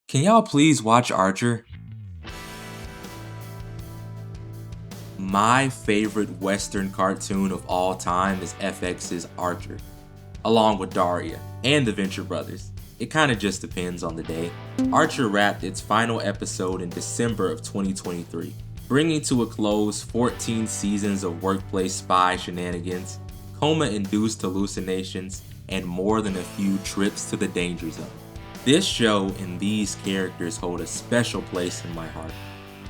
Can y'all please watch Archer? My favorite Western cartoon of all time is FX's Archer, along with Daria and the Venture Brothers. It kinda just depends on the day. Archer wrapped its final episode in December of 2023, bringing to a close 14 seasons of workplace spy shenanigans, coma-induced hallucinations, and more than a few trips to the danger zone. This show and these characters hold a special place in my heart,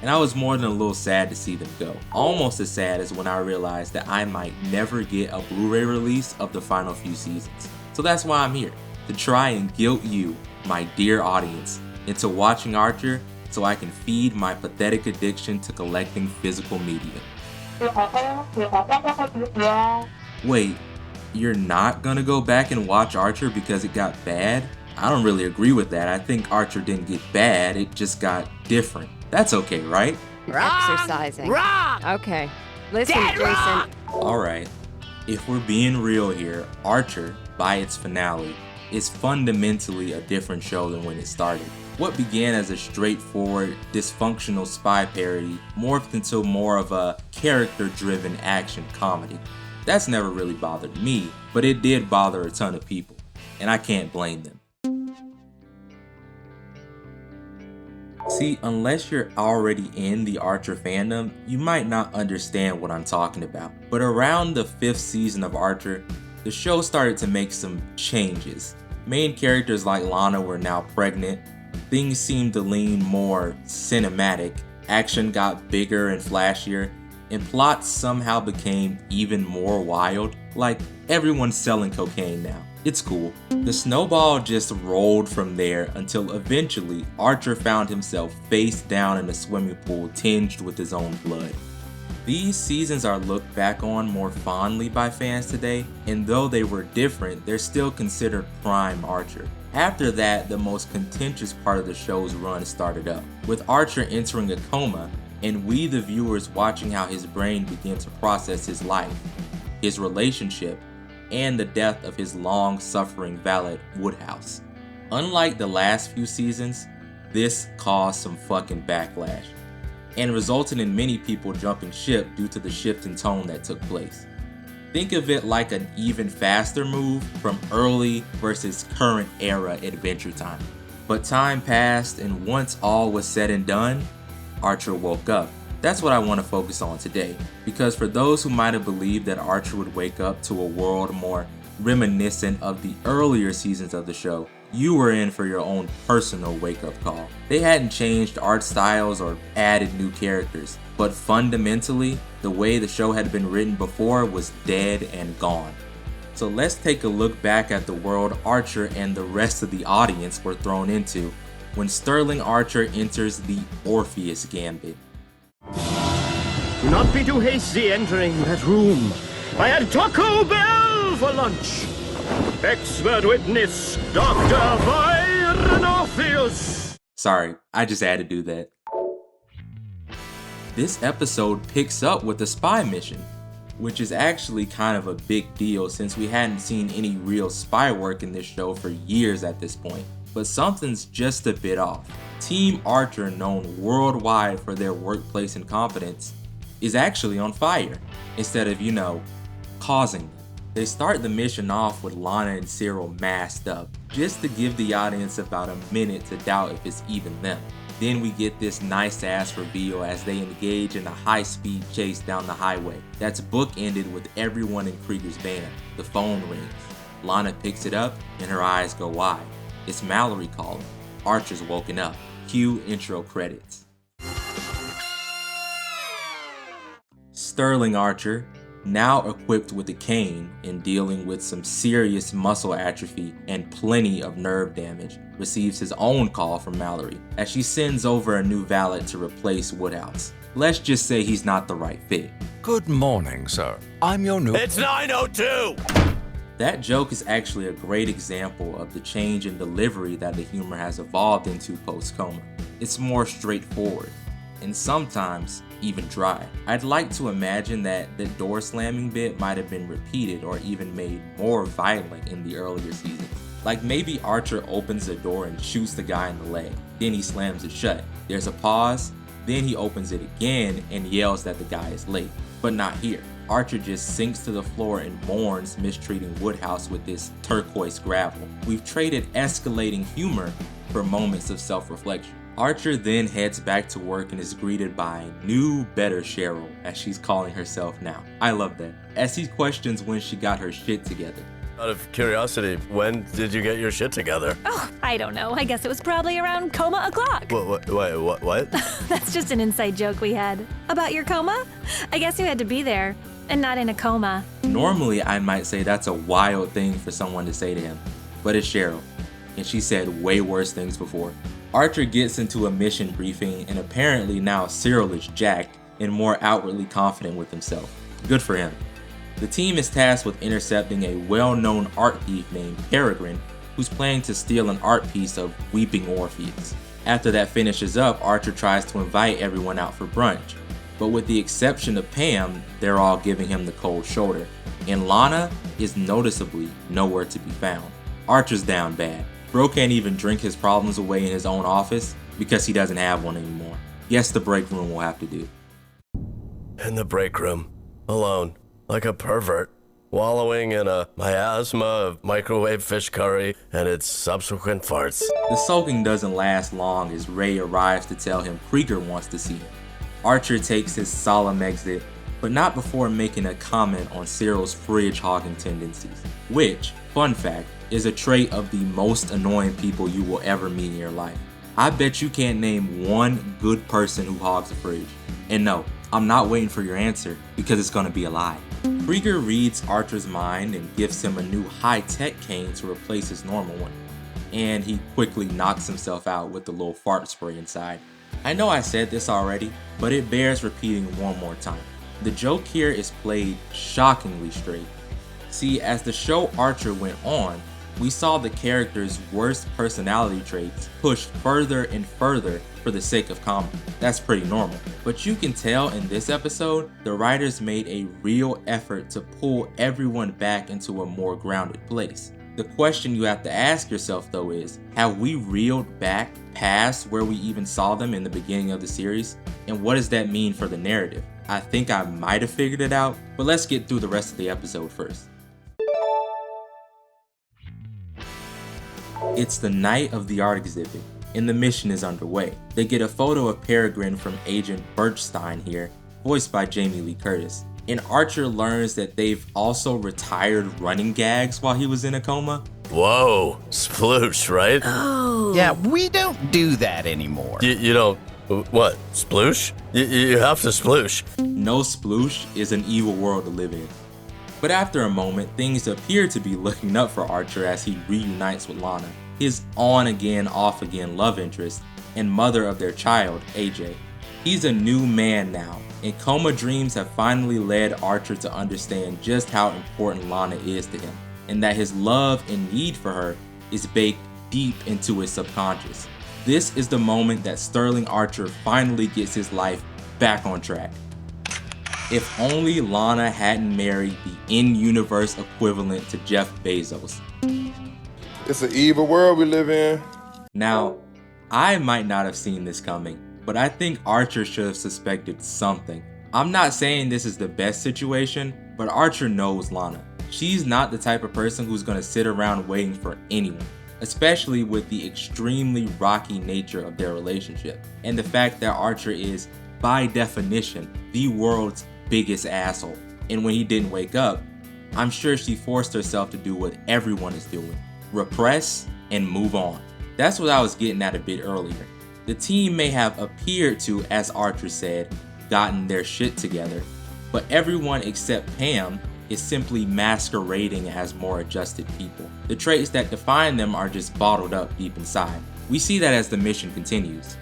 and I was more than a little sad to see them go. Almost as sad as when I realized that I might never get a Blu-ray release of the final few seasons. So that's why I'm here, to try and guilt you, my dear audience, into watching Archer so I can feed my pathetic addiction to collecting physical media. Wait, you're not gonna go back and watch Archer because it got bad? I don't really agree with that. I think Archer didn't get bad, it just got different. That's okay, right? Exercising. Wrong! Okay. Listen, Dead Jason. wrong! Alright, if we're being real here, Archer, by its finale, is fundamentally a different show than when it started. What began as a straightforward, dysfunctional spy parody morphed into more of a character-driven action comedy. That's never really bothered me, but it did bother a ton of people, and I can't blame them. See, unless you're already in the Archer fandom, you might not understand what I'm talking about. But around the 5th season of Archer, the show started to make some changes. Main characters like Lana were now pregnant, things seemed to lean more cinematic, action got bigger and flashier, and plots somehow became even more wild, like everyone's selling cocaine now. It's cool. The snowball just rolled from there until eventually Archer found himself face down in a swimming pool tinged with his own blood. These seasons are looked back on more fondly by fans today, and though they were different, they're still considered prime Archer. After that, the most contentious part of the show's run started up, with Archer entering a coma and we the viewers watching how his brain began to process his life, his relationship, and the death of his long-suffering valet, Woodhouse. Unlike the last few seasons, this caused some fucking backlash, and resulted in many people jumping ship due to the shift in tone that took place. Think of it like an even faster move from early versus current era Adventure Time. But time passed, and once all was said and done, Archer woke up. That's what I want to focus on today, because for those who might have believed that Archer would wake up to a world more reminiscent of the earlier seasons of the show, you were in for your own personal wake-up call. They hadn't changed art styles or added new characters, but fundamentally, the way the show had been written before was dead and gone. So let's take a look back at the world Archer and the rest of the audience were thrown into when Sterling Archer enters the Orpheus Gambit. Do not be too hasty entering that room. I had Taco Bell for lunch. Expert witness, Dr. Byron Orpheus. Sorry, I just had to do that. This episode picks up with a spy mission, which is actually kind of a big deal since we hadn't seen any real spy work in this show for years at this point. But something's just a bit off. Team Archer, known worldwide for their workplace incompetence, is actually on fire, instead of, causing them. They start the mission off with Lana and Cyril masked up, just to give the audience about a minute to doubt if it's even them. Then we get this nice ass reveal as they engage in a high-speed chase down the highway that's bookended with everyone in Krieger's van. The phone rings. Lana picks it up and her eyes go wide. It's Mallory calling. Archer's woken up. Cue intro credits. Sterling Archer, now equipped with a cane and dealing with some serious muscle atrophy and plenty of nerve damage, receives his own call from Mallory as she sends over a new valet to replace Woodhouse. Let's just say he's not the right fit. Good morning, sir. I'm your new... It's 9:02! That joke is actually a great example of the change in delivery that the humor has evolved into post-coma. It's more straightforward, and sometimes even dry. I'd like to imagine that the door slamming bit might have been repeated or even made more violent in the earlier seasons. Like maybe Archer opens the door and shoots the guy in the leg, then he slams it shut. There's a pause, then he opens it again and yells that the guy is late. But not here. Archer just sinks to the floor and mourns mistreating Woodhouse with this turquoise gravel. We've traded escalating humor for moments of self-reflection. Archer then heads back to work and is greeted by new, better Cheryl, as she's calling herself now. I love that. As he questions when she got her shit together. Out of curiosity, when did you get your shit together? Oh, I don't know. I guess it was probably around coma o'clock. What? That's just an inside joke we had. About your coma? I guess you had to be there, and not in a coma. Normally, I might say that's a wild thing for someone to say to him, but it's Cheryl, and she said way worse things before. Archer gets into a mission briefing, and apparently now Cyril is jacked and more outwardly confident with himself. Good for him. The team is tasked with intercepting a well-known art thief named Peregrine, who's planning to steal an art piece of Weeping Orpheus. After that finishes up, Archer tries to invite everyone out for brunch, but with the exception of Pam, they're all giving him the cold shoulder, and Lana is noticeably nowhere to be found. Archer's down bad. Bro can't even drink his problems away in his own office because he doesn't have one anymore. Guess the break room will have to do. In the break room, alone, like a pervert, wallowing in a miasma of microwave fish curry and its subsequent farts. The sulking doesn't last long as Ray arrives to tell him Krieger wants to see him. Archer takes his solemn exit, but not before making a comment on Cyril's fridge hogging tendencies, which, fun fact, is a trait of the most annoying people you will ever meet in your life. I bet you can't name one good person who hogs a fridge. And no, I'm not waiting for your answer because it's gonna be a lie. Krieger reads Archer's mind and gives him a new high-tech cane to replace his normal one, and he quickly knocks himself out with the little fart spray inside. I know I said this already, but it bears repeating one more time. The joke here is played shockingly straight. See, as the show Archer went on, we saw the character's worst personality traits pushed further and further for the sake of comedy. That's pretty normal. But you can tell in this episode, the writers made a real effort to pull everyone back into a more grounded place. The question you have to ask yourself though is, have we reeled back past where we even saw them in the beginning of the series? And what does that mean for the narrative? I think I might have figured it out, but let's get through the rest of the episode first. It's the night of the art exhibit, and the mission is underway. They get a photo of Peregrine from Agent Birchstein here, voiced by Jamie Lee Curtis. And Archer learns that they've also retired running gags while he was in a coma. Whoa, sploosh, right? Yeah, we don't do that anymore. You don't, what, sploosh? You have to sploosh. No sploosh is an evil world to live in. But after a moment, things appear to be looking up for Archer as he reunites with Lana, his on-again, off-again love interest, and mother of their child, AJ. He's a new man now, and coma dreams have finally led Archer to understand just how important Lana is to him, and that his love and need for her is baked deep into his subconscious. This is the moment that Sterling Archer finally gets his life back on track. If only Lana hadn't married the in-universe equivalent to Jeff Bezos. It's an evil world we live in. Now, I might not have seen this coming, but I think Archer should have suspected something. I'm not saying this is the best situation, but Archer knows Lana. She's not the type of person who's gonna sit around waiting for anyone, especially with the extremely rocky nature of their relationship, and the fact that Archer is, by definition, the world's biggest asshole. And when he didn't wake up, I'm sure she forced herself to do what everyone is doing. Repress and move on. That's what I was getting at a bit earlier. The team may have appeared to, as Archer said, gotten their shit together, but everyone except Pam is simply masquerading as more adjusted people. The traits that define them are just bottled up deep inside. We see that as the mission continues.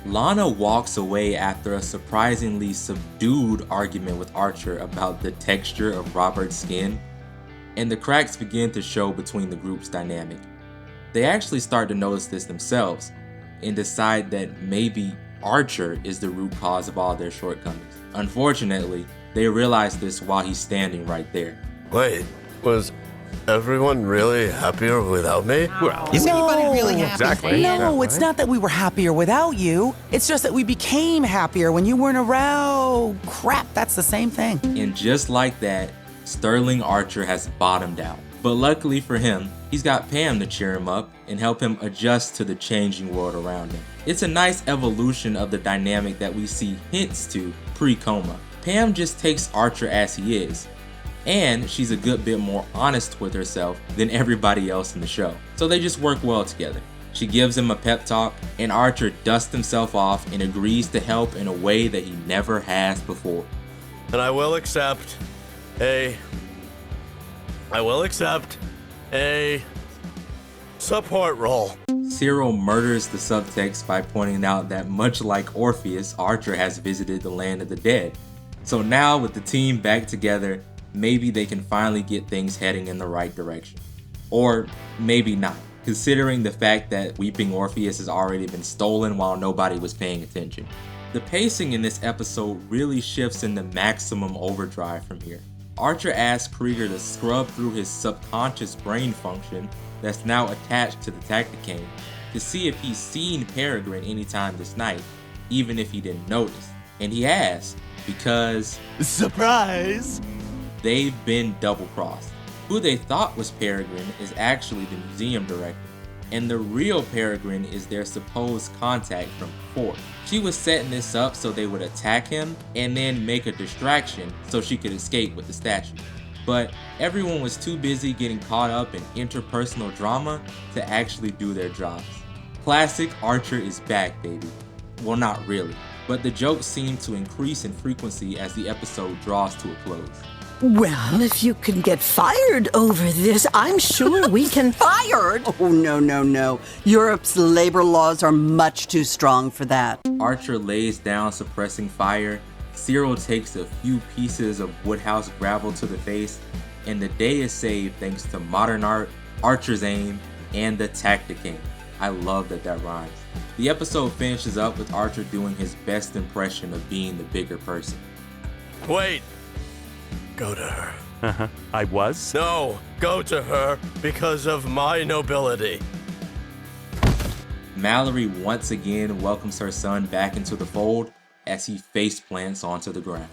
Lana walks away after a surprisingly subdued argument with Archer about the texture of Robert's skin, and the cracks begin to show between the group's dynamic. They actually start to notice this themselves and decide that maybe Archer is the root cause of all their shortcomings. Unfortunately, they realize this while he's standing right there. Wait, was everyone really happier without me? Well, Is anybody really happy? exactly. No, it's not that we were happier without you. It's just that we became happier when you weren't around. Crap, that's the same thing. And just like that, Sterling Archer has bottomed out. But luckily for him, he's got Pam to cheer him up and help him adjust to the changing world around him. It's a nice evolution of the dynamic that we see hints to pre-coma. Pam just takes Archer as he is, and she's a good bit more honest with herself than everybody else in the show. So they just work well together. She gives him a pep talk, and Archer dusts himself off and agrees to help in a way that he never has before. And I will accept a support role. Cyril murders the subtext by pointing out that much like Orpheus, Archer has visited the land of the dead. So now with the team back together, maybe they can finally get things heading in the right direction. Or maybe not, considering the fact that Weeping Orpheus has already been stolen while nobody was paying attention. The pacing in this episode really shifts into maximum overdrive from here. Archer asks Krieger to scrub through his subconscious brain function that's now attached to the Tacticane to see if he's seen Peregrine anytime this night, even if he didn't notice. And he has, because Surprise! they've been double-crossed. Who they thought was Peregrine is actually the museum director, and the real Peregrine is their supposed contact from before. She was setting this up so they would attack him and then make a distraction so she could escape with the statue. But everyone was too busy getting caught up in interpersonal drama to actually do their jobs. Classic Archer is back, baby. Well, not really, but the jokes seem to increase in frequency as the episode draws to a close. Well, if you can get fired over this, I'm sure we can. Fired? Oh, no. Europe's labor laws are much too strong for that. Archer lays down suppressing fire, Cyril takes a few pieces of woodhouse gravel to the face, and the day is saved thanks to modern art, Archer's aim, and the Tacticane. I love that rhymes. The episode finishes up with Archer doing his best impression of being the bigger person. Wait. Go to her. I was? No, go to her because of my nobility. Mallory once again welcomes her son back into the fold as he face plants onto the ground.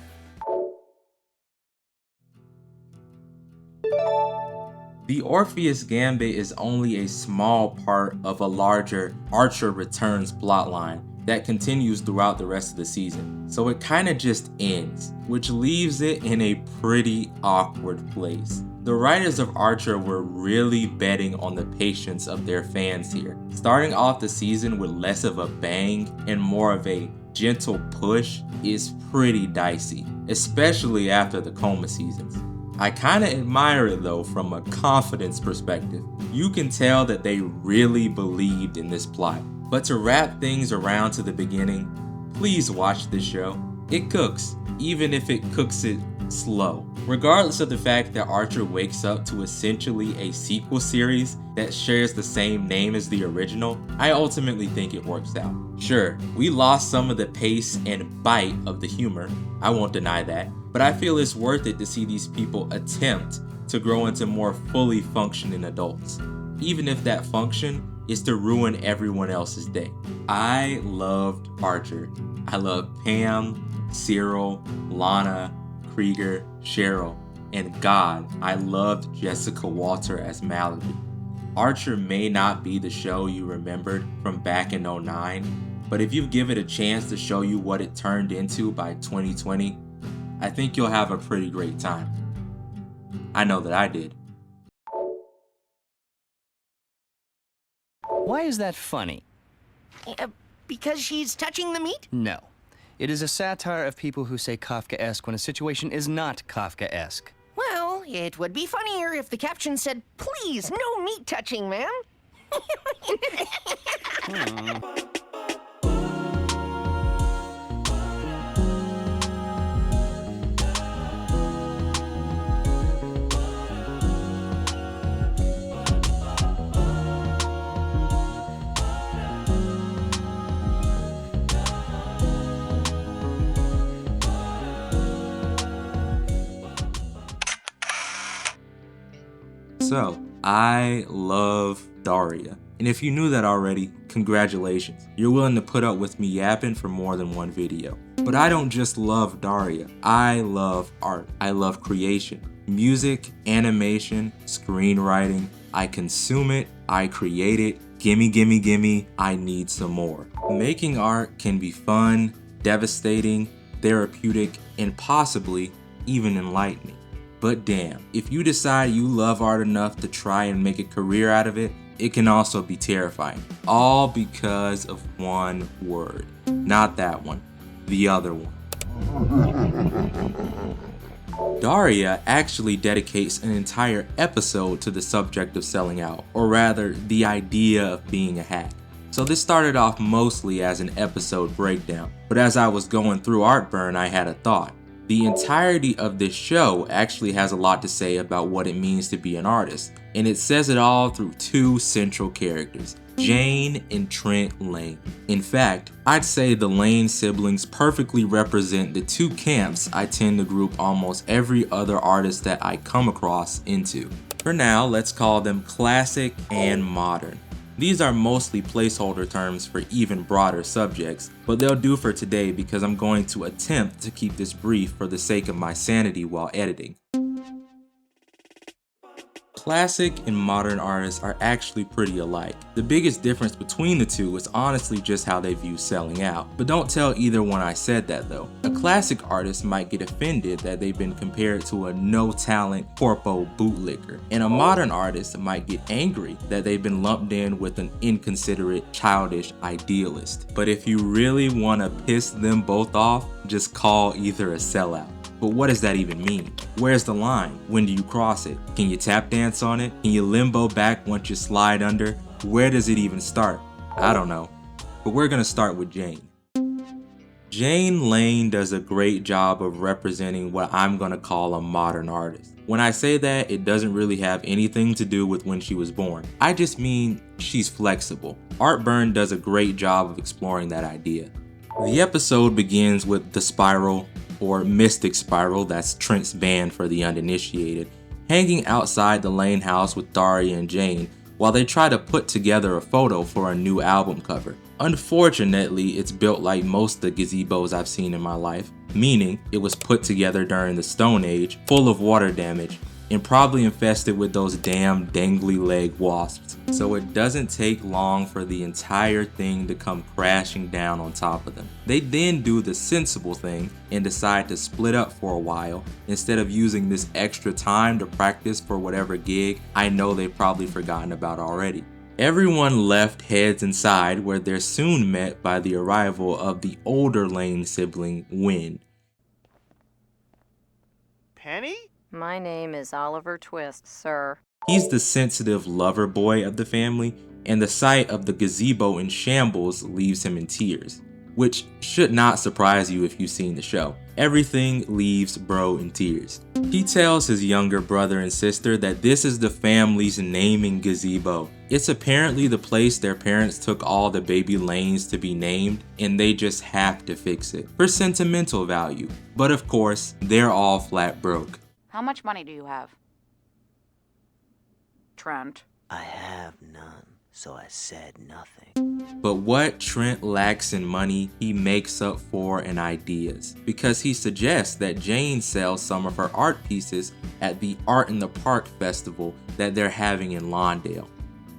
The Orpheus Gambit is only a small part of a larger Archer Returns plotline that continues throughout the rest of the season, so it kinda just ends, which leaves it in a pretty awkward place. The writers of Archer were really betting on the patience of their fans here, starting off the season with less of a bang and more of a gentle push is pretty dicey, especially after the coma seasons. I kinda admire it though from a confidence perspective. You can tell that they really believed in this plot. But to wrap things around to the beginning, please watch this show. It cooks, even if it cooks it slow. Regardless of the fact that Archer wakes up to essentially a sequel series that shares the same name as the original, I ultimately think it works out. Sure, we lost some of the pace and bite of the humor, I won't deny that, but I feel it's worth it to see these people attempt to grow into more fully functioning adults, even if that function is to ruin everyone else's day. I loved Archer. I loved Pam, Cyril, Lana, Krieger, Cheryl, and God, I loved Jessica Walter as Mallory. Archer may not be the show you remembered from back in '09, but if you give it a chance to show you what it turned into by 2020, I think you'll have a pretty great time. I know that I did. Why is that funny? Because she's touching the meat? No. It is a satire of people who say Kafkaesque when a situation is not Kafkaesque. Well, it would be funnier if the caption said, "Please, no meat touching, ma'am." I love Daria. And if you knew that already, congratulations. You're willing to put up with me yapping for more than one video. But I don't just love Daria. I love art. I love creation. Music, animation, screenwriting. I consume it. I create it. Gimme, gimme, gimme. I need some more. Making art can be fun, devastating, therapeutic, and possibly even enlightening. But damn, if you decide you love art enough to try and make a career out of it, it can also be terrifying. All because of one word. Not that one, the other one. Daria actually dedicates an entire episode to the subject of selling out, or rather, the idea of being a hack. So this started off mostly as an episode breakdown, but as I was going through Artburn, I had a thought. The entirety of this show actually has a lot to say about what it means to be an artist, and it says it all through two central characters, Jane and Trent Lane. In fact, I'd say the Lane siblings perfectly represent the two camps I tend to group almost every other artist that I come across into. For now, let's call them classic and modern. These are mostly placeholder terms for even broader subjects, but they'll do for today because I'm going to attempt to keep this brief for the sake of my sanity while editing. Classic and modern artists are actually pretty alike. The biggest difference between the two is honestly just how they view selling out. But don't tell either one I said that though. A classic artist might get offended that they've been compared to a no-talent corpo bootlicker, and a modern artist might get angry that they've been lumped in with an inconsiderate, childish idealist. But if you really want to piss them both off, just call either a sellout. But what does that even mean? Where's the line? When do you cross it? Can you tap dance on it? Can you limbo back once you slide under? Where does it even start? I don't know. But we're gonna start with Jane. Jane Lane does a great job of representing what I'm gonna call a modern artist. When I say that, it doesn't really have anything to do with when she was born. I just mean she's flexible. Artburn does a great job of exploring that idea. The episode begins with The Spiral, or Mystic Spiral, that's Trent's band for the uninitiated, hanging outside the Lane house with Daria and Jane while they try to put together a photo for a new album cover. Unfortunately, it's built like most of the gazebos I've seen in my life, meaning it was put together during the Stone Age, full of water damage, and probably infested with those damn dangly leg wasps. So it doesn't take long for the entire thing to come crashing down on top of them. They then do the sensible thing and decide to split up for a while instead of using this extra time to practice for whatever gig I know they've probably forgotten about already. Everyone left heads inside, where they're soon met by the arrival of the older Lane sibling, Wynn. Penny? My name is Oliver Twist, sir. He's the sensitive lover boy of the family, and the sight of the gazebo in shambles leaves him in tears. Which should not surprise you if you've seen the show. Everything leaves bro in tears. He tells his younger brother and sister that this is the family's naming gazebo. It's apparently the place their parents took all the baby Lanes to be named, and they just have to fix it for sentimental value. But of course, they're all flat broke. How much money do you have? Trent. I have none, so I said nothing. But what Trent lacks in money, he makes up for in ideas, because he suggests that Jane sells some of her art pieces at the Art in the Park festival that they're having in Lawndale.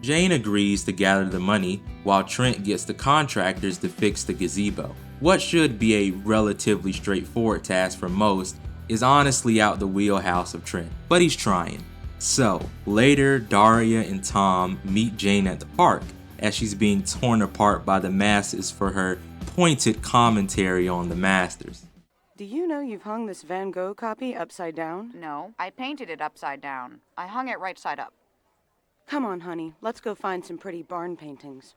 Jane agrees to gather the money while Trent gets the contractors to fix the gazebo. What should be a relatively straightforward task for most is honestly out the wheelhouse of Trent, but he's trying. So, later, Daria and Tom meet Jane at the park as she's being torn apart by the masses for her pointed commentary on the masters. Do you know you've hung this Van Gogh copy upside down? No, I painted it upside down. I hung it right side up. Come on, honey, let's go find some pretty barn paintings.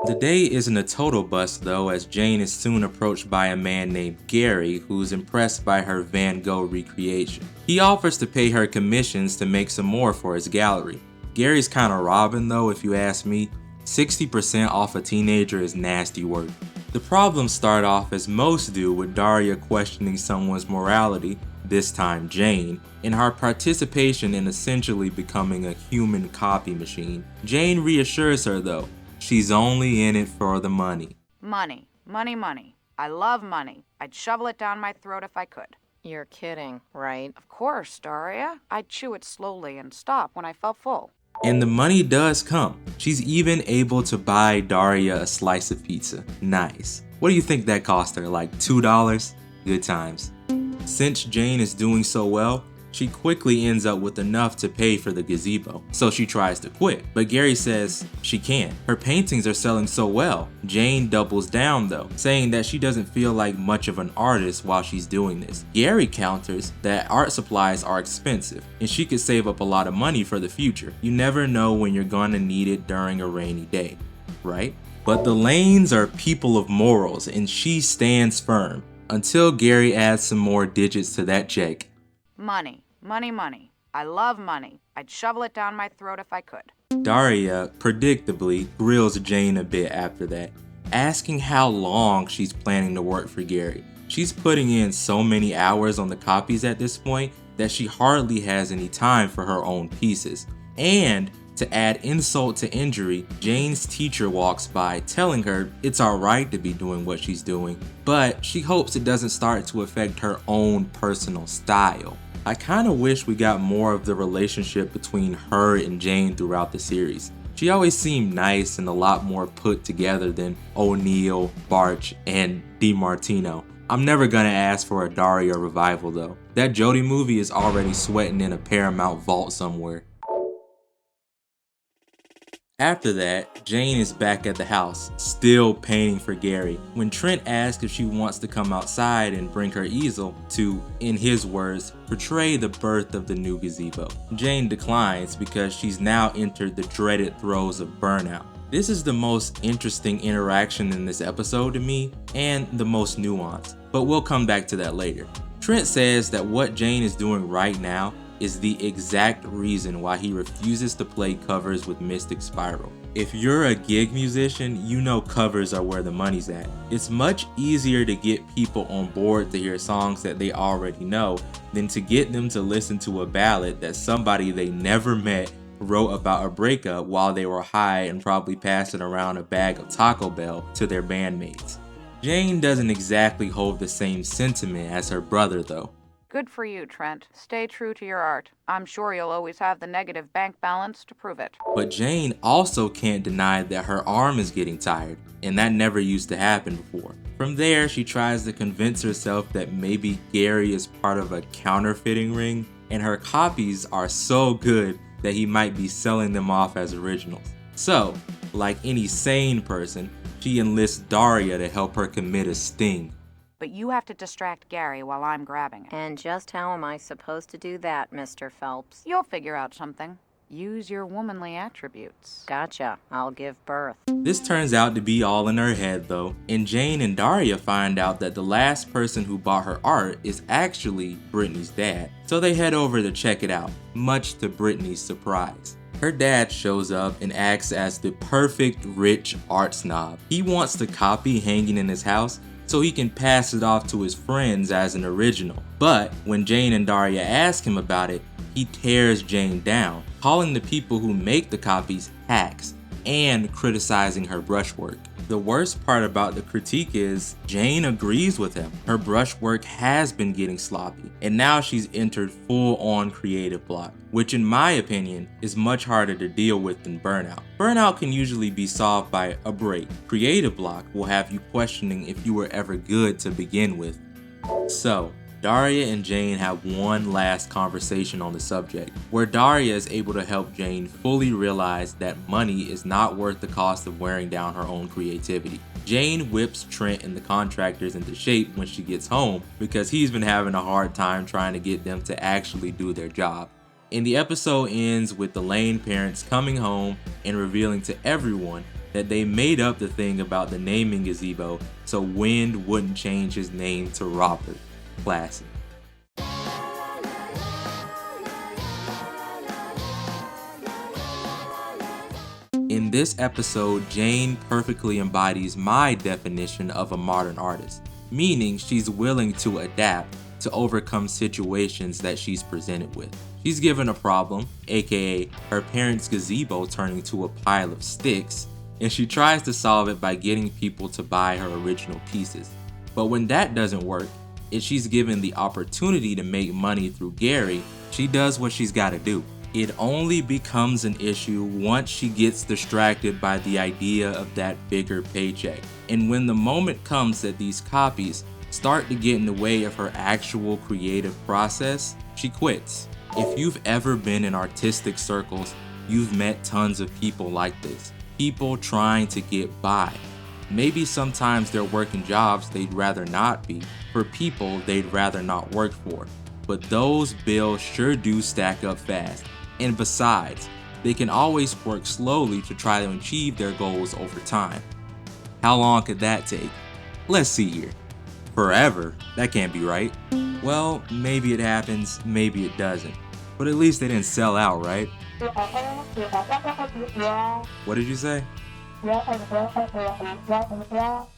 The day isn't a total bust though, as Jane is soon approached by a man named Gary who's impressed by her Van Gogh recreation. He offers to pay her commissions to make some more for his gallery. Gary's kinda robbing though, if you ask me. 60% off a teenager is nasty work. The problems start off as most do, with Daria questioning someone's morality this time Jane, in her participation in essentially becoming a human copy machine. Jane reassures her though, she's only in it for the money. Money, money, money. I love money. I'd shovel it down my throat if I could. You're kidding, right? Of course, Daria. I'd chew it slowly and stop when I felt full. And the money does come. She's even able to buy Daria a slice of pizza. Nice. What do you think that cost her, like $2? Good times. Since Jane is doing so well, she quickly ends up with enough to pay for the gazebo, so she tries to quit. But Gary says she can't. Her paintings are selling so well. Jane doubles down though, saying that she doesn't feel like much of an artist while she's doing this. Gary counters that art supplies are expensive, and she could save up a lot of money for the future. You never know when you're gonna need it during a rainy day, right? But the Lanes are people of morals, and she stands firm, until Gary adds some more digits to that check. Money, money, money. I love money. I'd shovel it down my throat if I could. Daria, predictably, grills Jane a bit after that, asking how long she's planning to work for Gary. She's putting in so many hours on the copies at this point that she hardly has any time for her own pieces. And to add insult to injury, Jane's teacher walks by telling her it's alright to be doing what she's doing, but she hopes it doesn't start to affect her own personal style. I kinda wish we got more of the relationship between her and Jane throughout the series. She always seemed nice and a lot more put together than O'Neill, Barch, and DiMartino. I'm never gonna ask for a Daria revival though. That Jodie movie is already sweating in a Paramount vault somewhere. After that, Jane is back at the house, still painting for Gary, when Trent asks if she wants to come outside and bring her easel to, in his words, portray the birth of the new gazebo. Jane declines because she's now entered the dreaded throes of burnout. This is the most interesting interaction in this episode to me, and the most nuanced, but we'll come back to that later. Trent says that what Jane is doing right now is the exact reason why he refuses to play covers with Mystic Spiral. If you're a gig musician, you know covers are where the money's at. It's much easier to get people on board to hear songs that they already know than to get them to listen to a ballad that somebody they never met wrote about a breakup while they were high and probably passing around a bag of Taco Bell to their bandmates. Jane doesn't exactly hold the same sentiment as her brother though. Good for you, Trent. Stay true to your art. I'm sure you'll always have the negative bank balance to prove it. But Jane also can't deny that her arm is getting tired, and that never used to happen before. From there, she tries to convince herself that maybe Gary is part of a counterfeiting ring, and her copies are so good that he might be selling them off as originals. So, like any sane person, she enlists Daria to help her commit a sting. But you have to distract Gary while I'm grabbing it. And just how am I supposed to do that, Mr. Phelps? You'll figure out something. Use your womanly attributes. Gotcha. I'll give birth. This turns out to be all in her head though, and Jane and Daria find out that the last person who bought her art is actually Brittany's dad. So they head over to check it out, much to Brittany's surprise. Her dad shows up and acts as the perfect rich art snob. He wants the copy hanging in his house so he can pass it off to his friends as an original. But when Jane and Daria ask him about it, he tears Jane down, calling the people who make the copies hacks and criticizing her brushwork. The worst part about the critique is Jane agrees with him. Her brushwork has been getting sloppy, and now she's entered full-on creative block, which in my opinion is much harder to deal with than burnout. Burnout can usually be solved by a break. Creative block will have you questioning if you were ever good to begin with. So, Daria and Jane have one last conversation on the subject, where Daria is able to help Jane fully realize that money is not worth the cost of wearing down her own creativity. Jane whips Trent and the contractors into shape when she gets home because he's been having a hard time trying to get them to actually do their job. And the episode ends with the Lane parents coming home and revealing to everyone that they made up the thing about the naming gazebo so Wind wouldn't change his name to Robert. Classic. In this episode, Jane perfectly embodies my definition of a modern artist, meaning she's willing to adapt, to overcome situations that she's presented with. She's given a problem, aka her parents' gazebo turning to a pile of sticks, and she tries to solve it by getting people to buy her original pieces. But when that doesn't work, and she's given the opportunity to make money through Gary, she does what she's gotta do. It only becomes an issue once she gets distracted by the idea of that bigger paycheck. And when the moment comes that these copies start to get in the way of her actual creative process, she quits. If you've ever been in artistic circles, you've met tons of people like this. People trying to get by. Maybe sometimes they're working jobs they'd rather not be, for people they'd rather not work for. But those bills sure do stack up fast. And besides, they can always work slowly to try to achieve their goals over time. How long could that take? Let's see here. Forever? That can't be right. Well, maybe it happens, maybe it doesn't. But at least they didn't sell out, right? What did you say?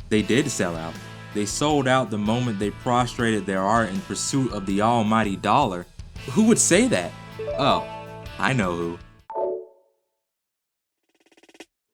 They did sell out. They sold out the moment they prostrated their art in pursuit of the almighty dollar. Who would say that? Oh, I know who.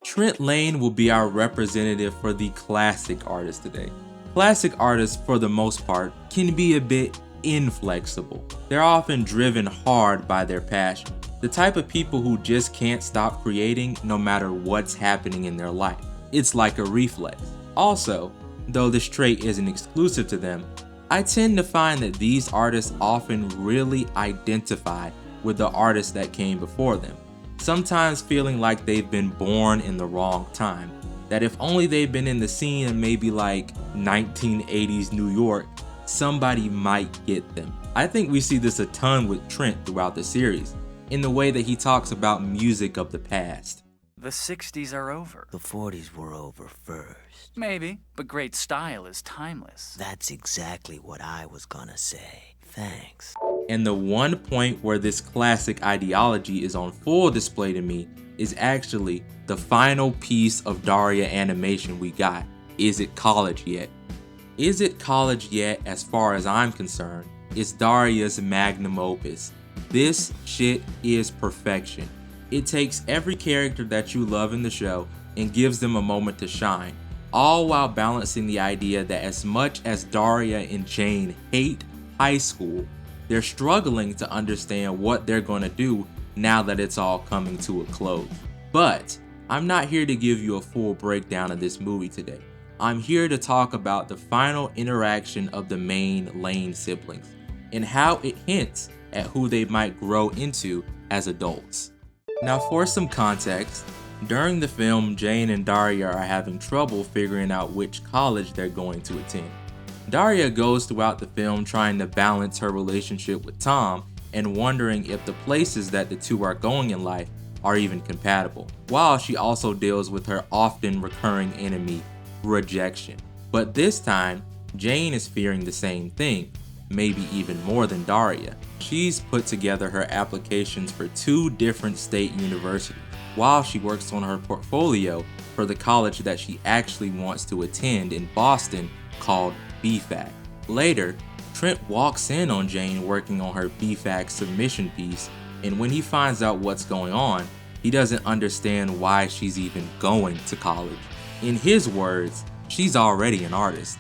Trent Lane will be our representative for the classic artist today. Classic artists, for the most part, can be a bit inflexible. They're often driven hard by their passion. The type of people who just can't stop creating no matter what's happening in their life. It's like a reflex. Also, though this trait isn't exclusive to them, I tend to find that these artists often really identify with the artists that came before them, sometimes feeling like they've been born in the wrong time, that if only they'd been in the scene in maybe like 1980s New York, somebody might get them. I think we see this a ton with Trent throughout the series, in the way that he talks about music of the past. The 60s are over. The 40s were over first. Maybe, but great style is timeless. That's exactly what I was gonna say. Thanks. And the one point where this classic ideology is on full display to me is actually the final piece of Daria animation we got. Is it college yet? Is it college yet as far as I'm concerned? It's Daria's magnum opus. This shit is perfection. It takes every character that you love in the show and gives them a moment to shine, all while balancing the idea that as much as Daria and Jane hate high school, they're struggling to understand what they're going to do now that it's all coming to a close. But I'm not here to give you a full breakdown of this movie today. I'm here to talk about the final interaction of the main Lane siblings and how it hints at who they might grow into as adults. Now for some context, during the film, Jane and Daria are having trouble figuring out which college they're going to attend. Daria goes throughout the film trying to balance her relationship with Tom and wondering if the places that the two are going in life are even compatible, while she also deals with her often recurring enemy, rejection. But this time, Jane is fearing the same thing, maybe even more than Daria. She's put together her applications for 2 different state universities, while she works on her portfolio for the college that she actually wants to attend in Boston called BFAC. Later, Trent walks in on Jane working on her BFAC submission piece, and when he finds out what's going on, he doesn't understand why she's even going to college. In his words, she's already an artist.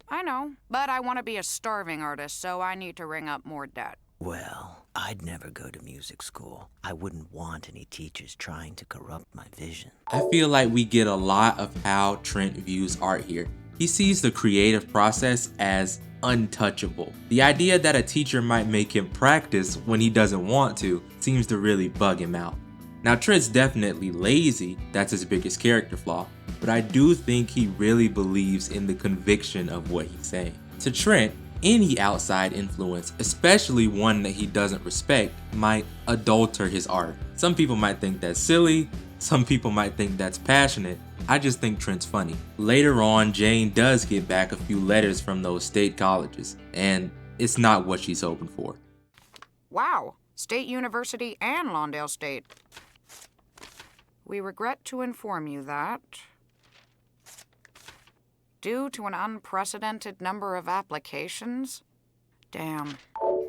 I know, but I want to be a starving artist, so I need to ring up more debt. Well, I'd never go to music school. I wouldn't want any teachers trying to corrupt my vision. I feel like we get a lot of how Trent views art here. He sees the creative process as untouchable. The idea that a teacher might make him practice when he doesn't want to seems to really bug him out. Now Trent's definitely lazy, that's his biggest character flaw, but I do think he really believes in the conviction of what he's saying. To Trent, any outside influence, especially one that he doesn't respect, might adulter his art. Some people might think that's silly, some people might think that's passionate. I just think Trent's funny. Later on, Jane does get back a few letters from those state colleges, and it's not what she's hoping for. Wow, State University and Lawndale State. We regret to inform you that, due to an unprecedented number of applications, Damn.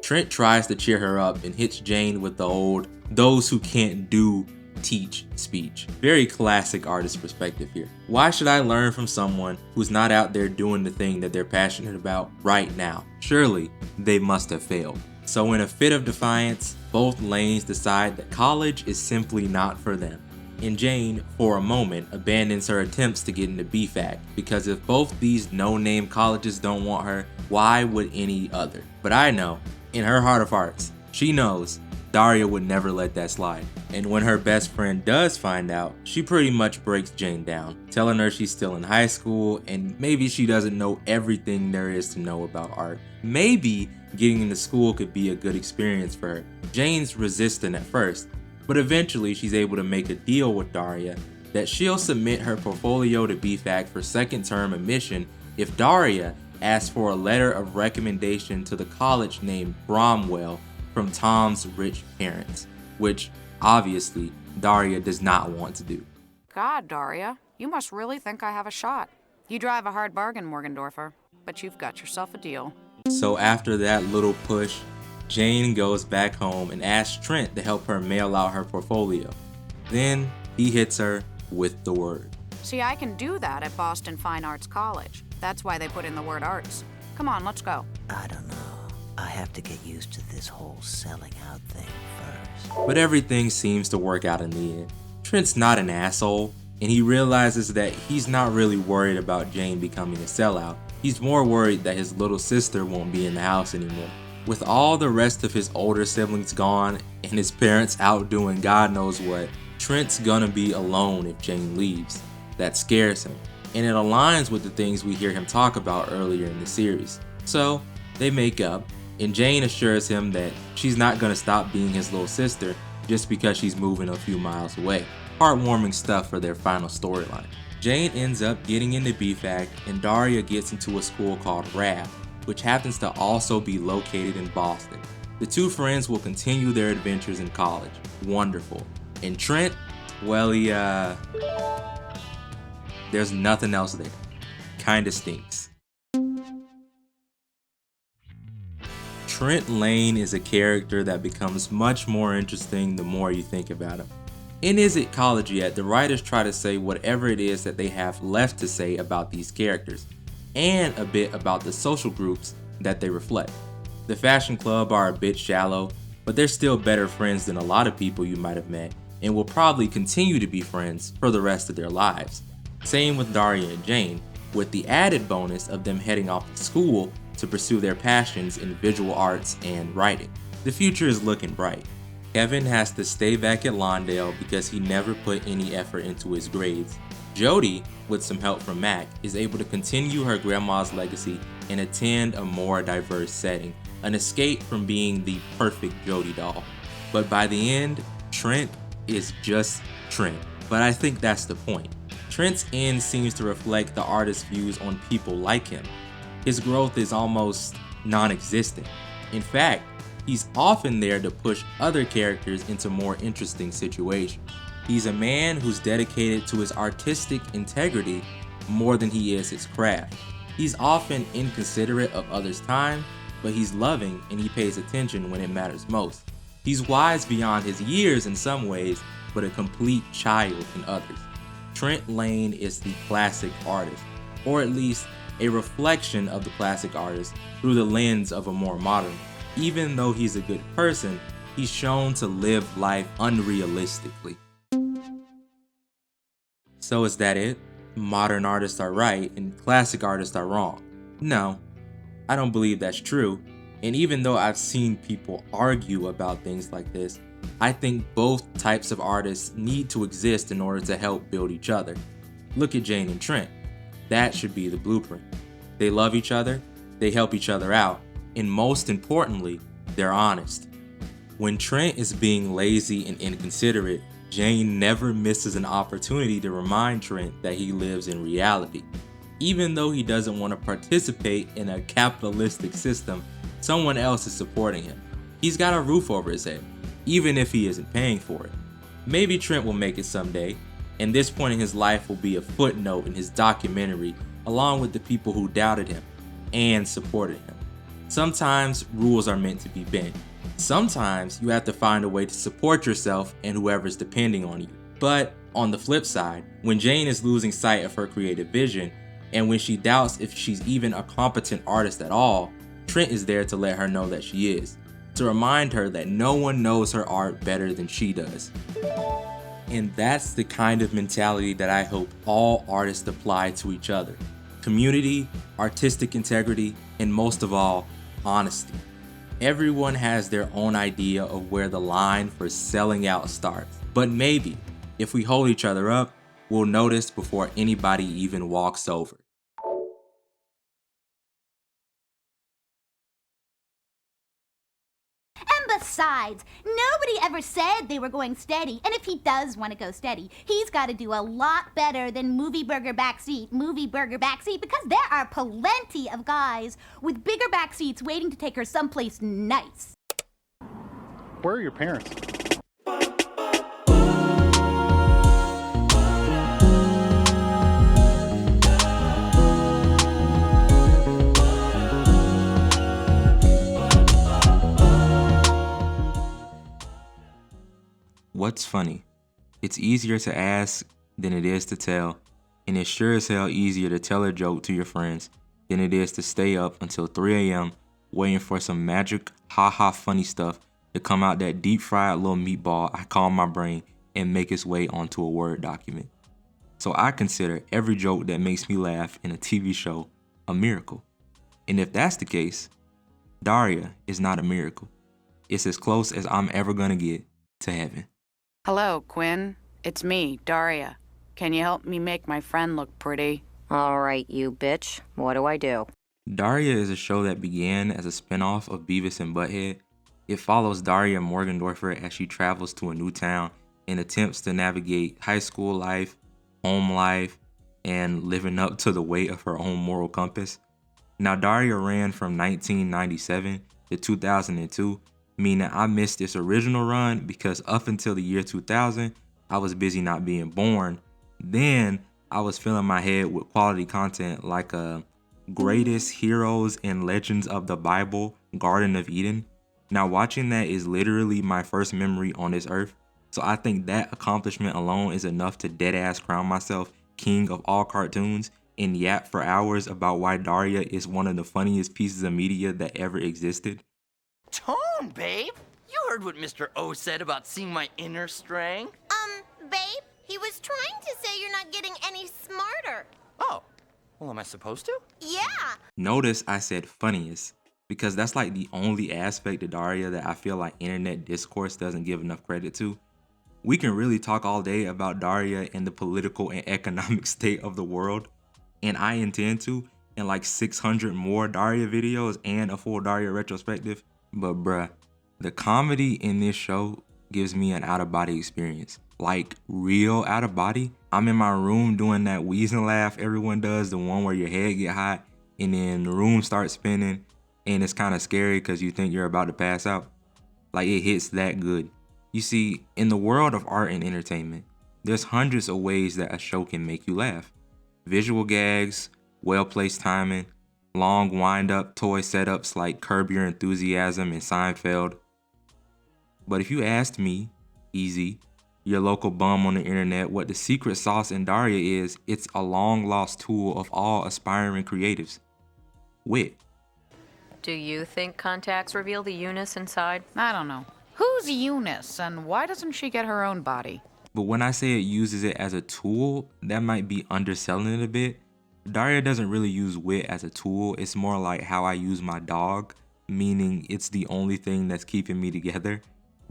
Trent tries to cheer her up and hits Jane with the old "those who can't do teach" speech. Very classic artist perspective here. Why should I learn from someone who's not out there doing the thing that they're passionate about right now? Surely they must have failed. So in a fit of defiance, both lanes decide that college is simply not for them. And Jane, for a moment, abandons her attempts to get into BFAC, because if both these no-name colleges don't want her, why would any other? But I know, in her heart of hearts, she knows Daria would never let that slide. And when her best friend does find out, she pretty much breaks Jane down, telling her she's still in high school and maybe she doesn't know everything there is to know about art. Maybe getting into school could be a good experience for her. Jane's resistant at first, but eventually she's able to make a deal with Daria that she'll submit her portfolio to BFAC for second term admission if Daria asks for a letter of recommendation to the college named Bromwell from Tom's rich parents, which obviously Daria does not want to do. God, Daria, you must really think I have a shot. You drive a hard bargain, Morgendorfer, but you've got yourself a deal. So after that little push, Jane goes back home and asks Trent to help her mail out her portfolio. Then he hits her with the word. See, I can do that at Boston Fine Arts College. That's why they put in the word arts. Come on, let's go. I don't know. I have to get used to this whole selling out thing first. But everything seems to work out in the end. Trent's not an asshole, and he realizes that he's not really worried about Jane becoming a sellout. He's more worried that his little sister won't be in the house anymore. With all the rest of his older siblings gone and his parents out doing God knows what, Trent's gonna be alone if Jane leaves. That scares him, and it aligns with the things we hear him talk about earlier in the series. So they make up, and Jane assures him that she's not gonna stop being his little sister just because she's moving a few miles away. Heartwarming stuff for their final storyline. Jane ends up getting into BFAC, and Daria gets into a school called RAB, which happens to also be located in Boston. The two friends will continue their adventures in college. Wonderful. And Trent, well, there's nothing else there. Kinda stinks. Trent Lane is a character that becomes much more interesting the more you think about him. In Is It College Yet, the writers try to say whatever it is that they have left to say about these characters, and a bit about the social groups that they reflect. The fashion club are a bit shallow, but they're still better friends than a lot of people you might have met, and will probably continue to be friends for the rest of their lives. Same with Daria and Jane, with the added bonus of them heading off to school to pursue their passions in visual arts and writing. The future is looking bright. Kevin has to stay back at Lawndale because he never put any effort into his grades. Jody, with some help from Mac, is able to continue her grandma's legacy and attend a more diverse setting, an escape from being the perfect Jody doll. But by the end, Trent is just Trent. But I think that's the point. Trent's end seems to reflect the artist's views on people like him. His growth is almost non-existent. In fact, he's often there to push other characters into more interesting situations. He's a man who's dedicated to his artistic integrity more than he is his craft. He's often inconsiderate of others' time, but he's loving and he pays attention when it matters most. He's wise beyond his years in some ways, but a complete child in others. Trent Lane is the classic artist, or at least a reflection of the classic artist through the lens of a more modern. Even though he's a good person, he's shown to live life unrealistically. So is that it? Modern artists are right and classic artists are wrong? No, I don't believe that's true. And even though I've seen people argue about things like this, I think both types of artists need to exist in order to help build each other. Look at Jane and Trent. That should be the blueprint. They love each other, they help each other out, and most importantly, they're honest. When Trent is being lazy and inconsiderate, Jane never misses an opportunity to remind Trent that he lives in reality. Even though he doesn't want to participate in a capitalistic system, someone else is supporting him. He's got a roof over his head, even if he isn't paying for it. Maybe Trent will make it someday, and this point in his life will be a footnote in his documentary, along with the people who doubted him and supported him. Sometimes rules are meant to be bent. Sometimes you have to find a way to support yourself and whoever's depending on you. But on the flip side, when Jane is losing sight of her creative vision, and when she doubts if she's even a competent artist at all, Trent is there to let her know that she is, to remind her that no one knows her art better than she does. And that's the kind of mentality that I hope all artists apply to each other. Community, artistic integrity, and most of all, honesty. Everyone has their own idea of where the line for selling out starts. But maybe, if we hold each other up, we'll notice before anybody even walks over. And besides, nobody ever said they were going steady. And if he does want to go steady, he's got to do a lot better than movie burger backseat, because there are plenty of guys with bigger backseats waiting to take her someplace nice. Where are your parents? What's funny? It's easier to ask than it is to tell, and it's sure as hell easier to tell a joke to your friends than it is to stay up until 3 a.m. waiting for some magic ha-ha funny stuff to come out that deep fried little meatball I call my brain and make its way onto a Word document. So I consider every joke that makes me laugh in a TV show a miracle. And if that's the case, Daria is not a miracle. It's as close as I'm ever gonna get to heaven. Hello, Quinn. It's me, Daria. Can you help me make my friend look pretty? All right, you bitch. What do I do? Daria is a show that began as a spinoff of Beavis and Butthead. It follows Daria Morgendorffer as she travels to a new town and attempts to navigate high school life, home life, and living up to the weight of her own moral compass. Now, Daria ran from 1997 to 2002, meaning I missed this original run because up until the year 2000, I was busy not being born. Then I was filling my head with quality content like Greatest Heroes and Legends of the Bible, Garden of Eden. Now watching that is literally my first memory on this earth, so I think that accomplishment alone is enough to deadass crown myself king of all cartoons and yap for hours about why Daria is one of the funniest pieces of media that ever existed. Tone, babe! You heard what Mr. O said about seeing my inner strength? Babe, he was trying to say you're not getting any smarter. Oh, well, am I supposed to? Yeah. Notice I said funniest, because that's like the only aspect of Daria that I feel like internet discourse doesn't give enough credit to. We can really talk all day about Daria and the political and economic state of the world, and I intend to in like 600 more Daria videos and a full Daria retrospective. But bruh, the comedy in this show gives me an out-of-body experience. Like real out-of-body. I'm in my room doing that wheezing laugh everyone does, the one where your head get hot and then the room starts spinning and it's kind of scary because you think you're about to pass out. Like it hits that good. You see, in the world of art and entertainment, there's hundreds of ways that a show can make you laugh. Visual gags, well-placed timing, long wind-up toy setups like Curb Your Enthusiasm and Seinfeld. But if you asked me, Easy, your local bum on the internet, what the secret sauce in Daria is, it's a long-lost tool of all aspiring creatives. Wit. Do you think contacts reveal the Eunice inside? I don't know. Who's Eunice, and why doesn't she get her own body? But when I say it uses it as a tool, that might be underselling it a bit. Daria doesn't really use wit as a tool. It's more like how I use my dog, meaning it's the only thing that's keeping me together.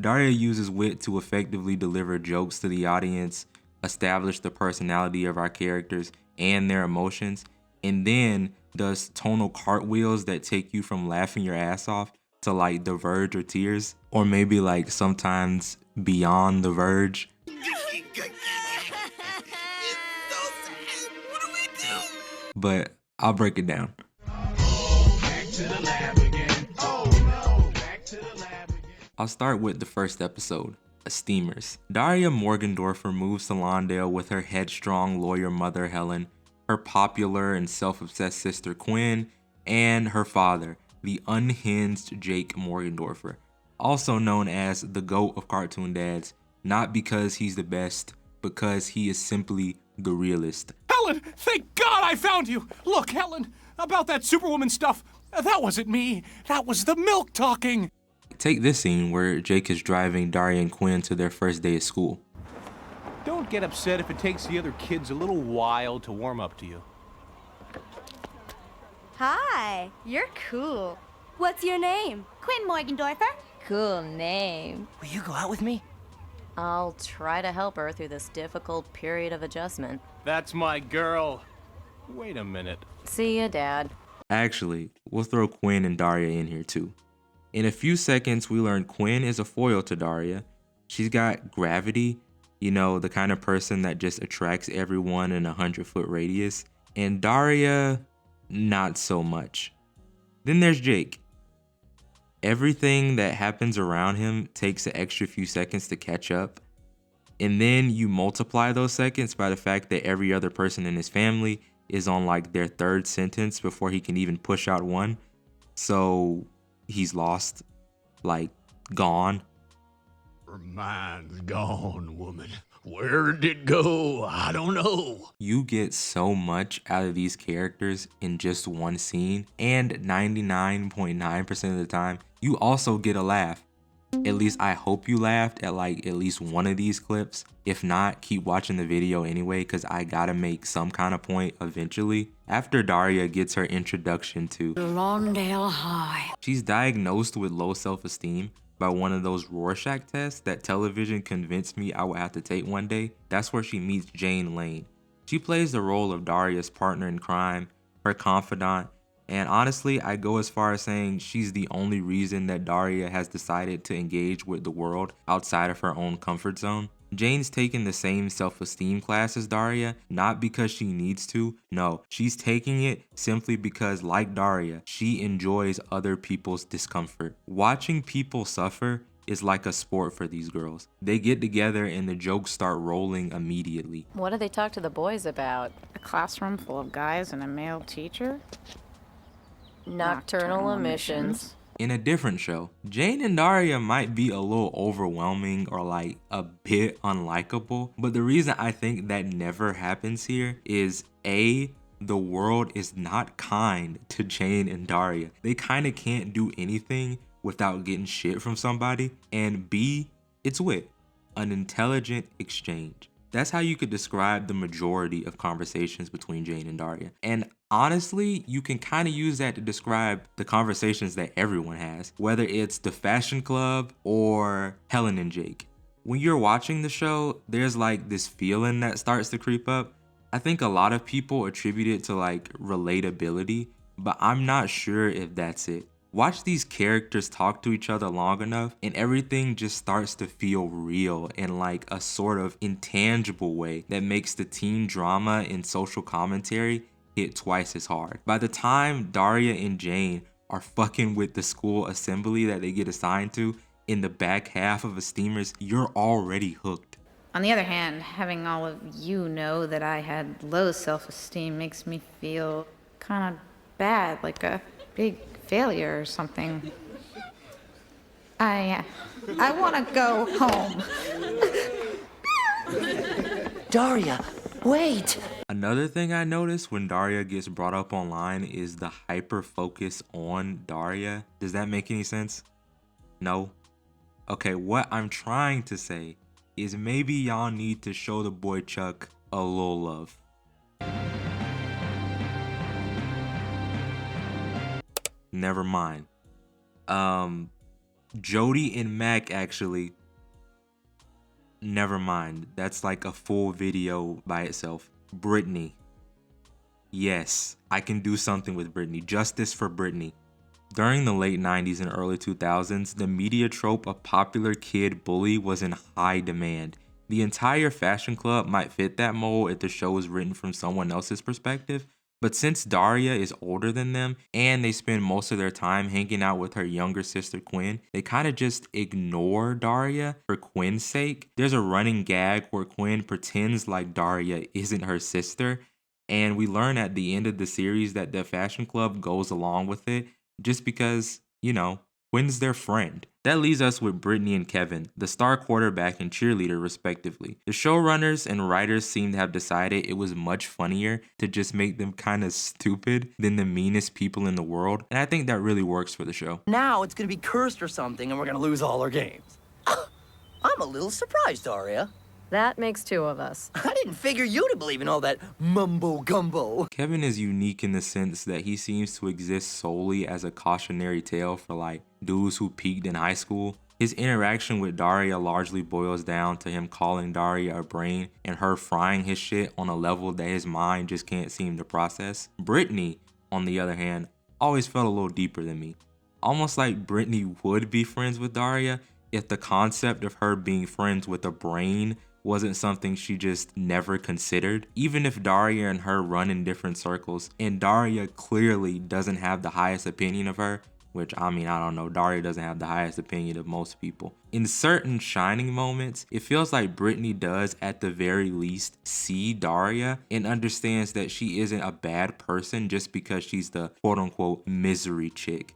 Daria uses wit to effectively deliver jokes to the audience, establish the personality of our characters and their emotions, and then does tonal cartwheels that take you from laughing your ass off to like The Verge or Tears, or maybe like sometimes beyond The Verge. But I'll break it down. I'll start with the first episode, Steamers. Daria Morgendorffer moves to Lawndale with her headstrong lawyer mother Helen, her popular and self-obsessed sister Quinn, and her father, the unhinged Jake Morgendorffer, also known as the GOAT of cartoon dads, not because he's the best, because he is simply the realist. Helen, thank God I found you! Look, Helen, about that Superwoman stuff, that wasn't me. That was the milk talking. Take this scene where Jake is driving Daria and Quinn to their first day of school. Don't get upset if it takes the other kids a little while to warm up to you. Hi, you're cool. What's your name? Quinn Morgendorffer. Cool name. Will you go out with me? I'll try to help her through this difficult period of adjustment. That's my girl. Wait a minute. See ya, Dad. Actually, we'll throw Quinn and Daria in here too. In a few seconds, we learn Quinn is a foil to Daria. She's got gravity, you know, the kind of person that just attracts everyone in a 100-foot radius. And Daria, not so much. Then there's Jake. Everything that happens around him takes an extra few seconds to catch up. And then you multiply those seconds by the fact that every other person in his family is on like their third sentence before he can even push out one. So he's lost, like gone. Her mind's gone, woman. Where did it go? I don't know. You get so much out of these characters in just one scene, and 99.9% of the time, you also get a laugh. At least I hope you laughed at like at least one of these clips. If not, keep watching the video anyway, because I gotta make some kind of point eventually. After Daria gets her introduction to Lawndale High. she's diagnosed with low self-esteem by one of those Rorschach tests that television convinced me I would have to take one day. That's where she meets Jane Lane. She plays the role of Daria's partner in crime, her confidant, and honestly, I go as far as saying she's the only reason that Daria has decided to engage with the world outside of her own comfort zone. Jane's taken the same self-esteem class as Daria, not because she needs to. No, she's taking it simply because, like Daria, she enjoys other people's discomfort. Watching people suffer is like a sport for these girls. They get together and the jokes start rolling immediately. What do they talk to the boys about? A classroom full of guys and a male teacher? Nocturnal emissions. In a different show, Jane and Daria might be a little overwhelming or like a bit unlikable, but the reason I think that never happens here is A, the world is not kind to Jane and Daria. They kind of can't do anything without getting shit from somebody, and B, it's wit, an intelligent exchange. That's how you could describe the majority of conversations between Jane and Daria. And honestly, you can kind of use that to describe the conversations that everyone has, whether it's the fashion club or Helen and Jake. When you're watching the show, there's like this feeling that starts to creep up. I think a lot of people attribute it to like relatability, but I'm not sure if that's it. Watch these characters talk to each other long enough and everything just starts to feel real in like a sort of intangible way that makes the teen drama and social commentary hit twice as hard. By the time Daria and Jane are fucking with the school assembly that they get assigned to in the back half of a steamer's, you're already hooked. On the other hand, having all of you know that I had low self-esteem makes me feel kind of bad, like a big failure or something. I want to go home. Daria, wait! Another thing I noticed when Daria gets brought up online is the hyper focus on Daria. Does that make any sense? No? Okay, what I'm trying to say is maybe y'all need to show the boy Chuck a little love. Never mind. Jody and Mac actually, never mind. That's like a full video by itself. Brittany. Yes, I can do something with Brittany. Justice for Brittany. During the late 90s and early 2000s, the media trope of popular kid bully was in high demand. The entire fashion club might fit that mold if the show was written from someone else's perspective, but since Daria is older than them and they spend most of their time hanging out with her younger sister Quinn, they kind of just ignore Daria for Quinn's sake. There's a running gag where Quinn pretends like Daria isn't her sister, and we learn at the end of the series that the fashion club goes along with it just because, Quinn's their friend. That leaves us with Brittany and Kevin, the star quarterback and cheerleader respectively. The showrunners and writers seem to have decided it was much funnier to just make them kind of stupid than the meanest people in the world, and I think that really works for the show. Now it's gonna be cursed or something and we're gonna lose all our games. I'm a little surprised, Daria. That makes two of us. I didn't figure you to believe in all that mumbo-gumbo. Kevin is unique in the sense that he seems to exist solely as a cautionary tale for dudes who peaked in high school. His interaction with Daria largely boils down to him calling Daria a brain and her frying his shit on a level that his mind just can't seem to process. Brittany, on the other hand, always felt a little deeper than me. Almost like Brittany would be friends with Daria if the concept of her being friends with a brain wasn't something she just never considered. Even if Daria and her run in different circles, and Daria clearly doesn't have the highest opinion of her, which I don't know, Daria doesn't have the highest opinion of most people. In certain shining moments, it feels like Brittany does at the very least see Daria and understands that she isn't a bad person just because she's the quote unquote misery chick.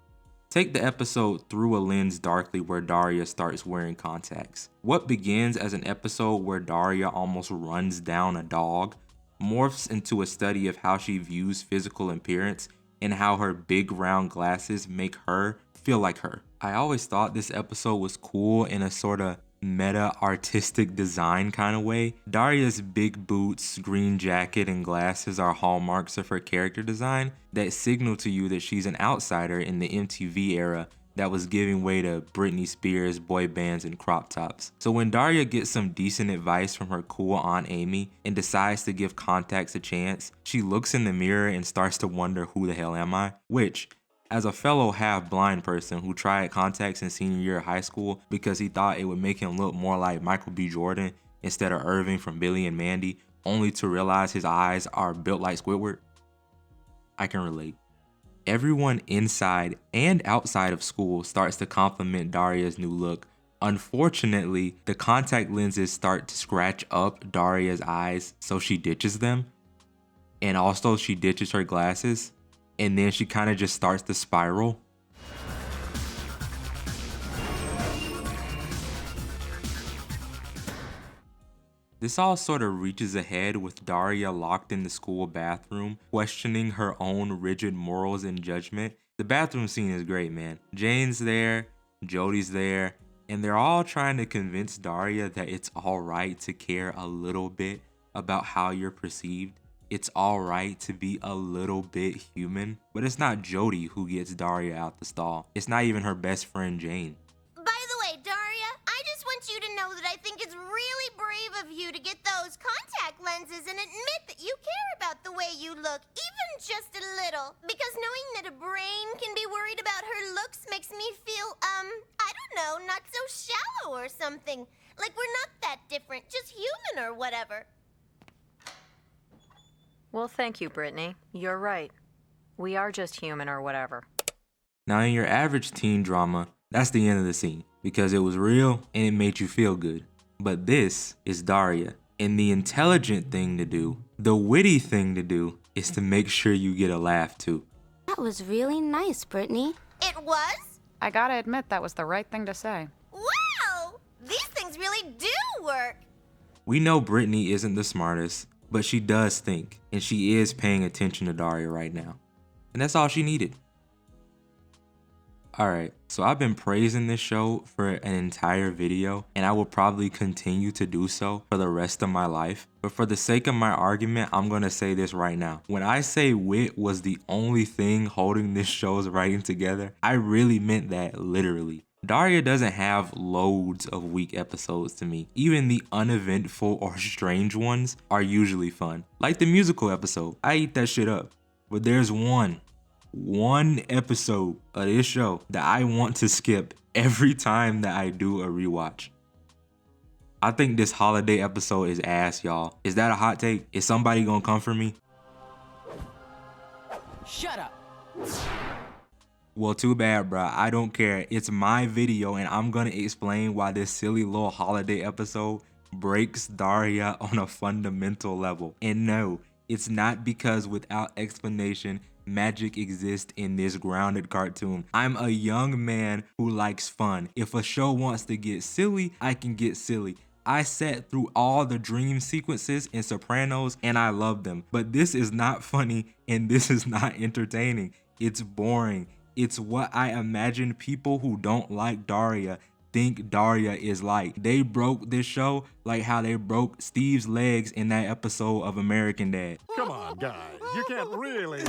Take the episode Through a Lens Darkly where Daria starts wearing contacts. What begins as an episode where Daria almost runs down a dog morphs into a study of how she views physical appearance and how her big round glasses make her feel like her. I always thought this episode was cool in a sort of meta artistic design kind of way. Daria's big boots, green jacket, and glasses are hallmarks of her character design that signal to you that she's an outsider in the MTV era that was giving way to Britney Spears, boy bands, and crop tops. So when Daria gets some decent advice from her cool Aunt Amy and decides to give contacts a chance, she looks in the mirror and starts to wonder, who the hell am I? Which, as a fellow half-blind person who tried contacts in senior year of high school because he thought it would make him look more like Michael B. Jordan instead of Irving from Billy and Mandy, only to realize his eyes are built like Squidward, I can relate. Everyone inside and outside of school starts to compliment Daria's new look. Unfortunately, the contact lenses start to scratch up Daria's eyes, so she ditches them. And also she ditches her glasses. And then she kind of just starts to spiral. This all sort of reaches ahead with Daria locked in the school bathroom, questioning her own rigid morals and judgment. The bathroom scene is great, man. Jane's there, Jody's there, and they're all trying to convince Daria that it's alright to care a little bit about how you're perceived. It's alright to be a little bit human, but it's not Jody who gets Daria out the stall. It's not even her best friend Jane. By the way, Daria, I just want you to know that I think it's really brave of you to get those contact lenses and admit that you care about the way you look, even just a little. Because knowing that a brain can be worried about her looks makes me feel, I don't know, not so shallow or something. Like we're not that different, just human or whatever. Well, thank you, Brittany. You're right. We are just human or whatever. Now, in your average teen drama, that's the end of the scene because it was real and it made you feel good. But this is Daria, and the intelligent thing to do, the witty thing to do, is to make sure you get a laugh too. That was really nice, Brittany. It was? I gotta admit, that was the right thing to say. Wow! These things really do work. We know Brittany isn't the smartest, but she does think, and she is paying attention to Daria right now. And that's all she needed. Alright, so I've been praising this show for an entire video, and I will probably continue to do so for the rest of my life. But for the sake of my argument, I'm gonna say this right now. When I say wit was the only thing holding this show's writing together, I really meant that literally. Daria doesn't have loads of weak episodes to me. Even the uneventful or strange ones are usually fun. Like the musical episode, I eat that shit up. But there's one episode of this show that I want to skip every time that I do a rewatch. I think this holiday episode is ass, y'all. Is that a hot take? Is somebody gonna come for me? Shut up. Well, too bad, bruh. I don't care. It's my video, and I'm gonna explain why this silly little holiday episode breaks Daria on a fundamental level. And no, it's not because without explanation, magic exists in this grounded cartoon. I'm a young man who likes fun. If a show wants to get silly, I can get silly. I sat through all the dream sequences in Sopranos and I love them. But this is not funny and this is not entertaining. It's boring. It's what I imagine people who don't like Daria think Daria is like. They broke this show like how they broke Steve's legs in that episode of American Dad. Come on, guys. You can't really.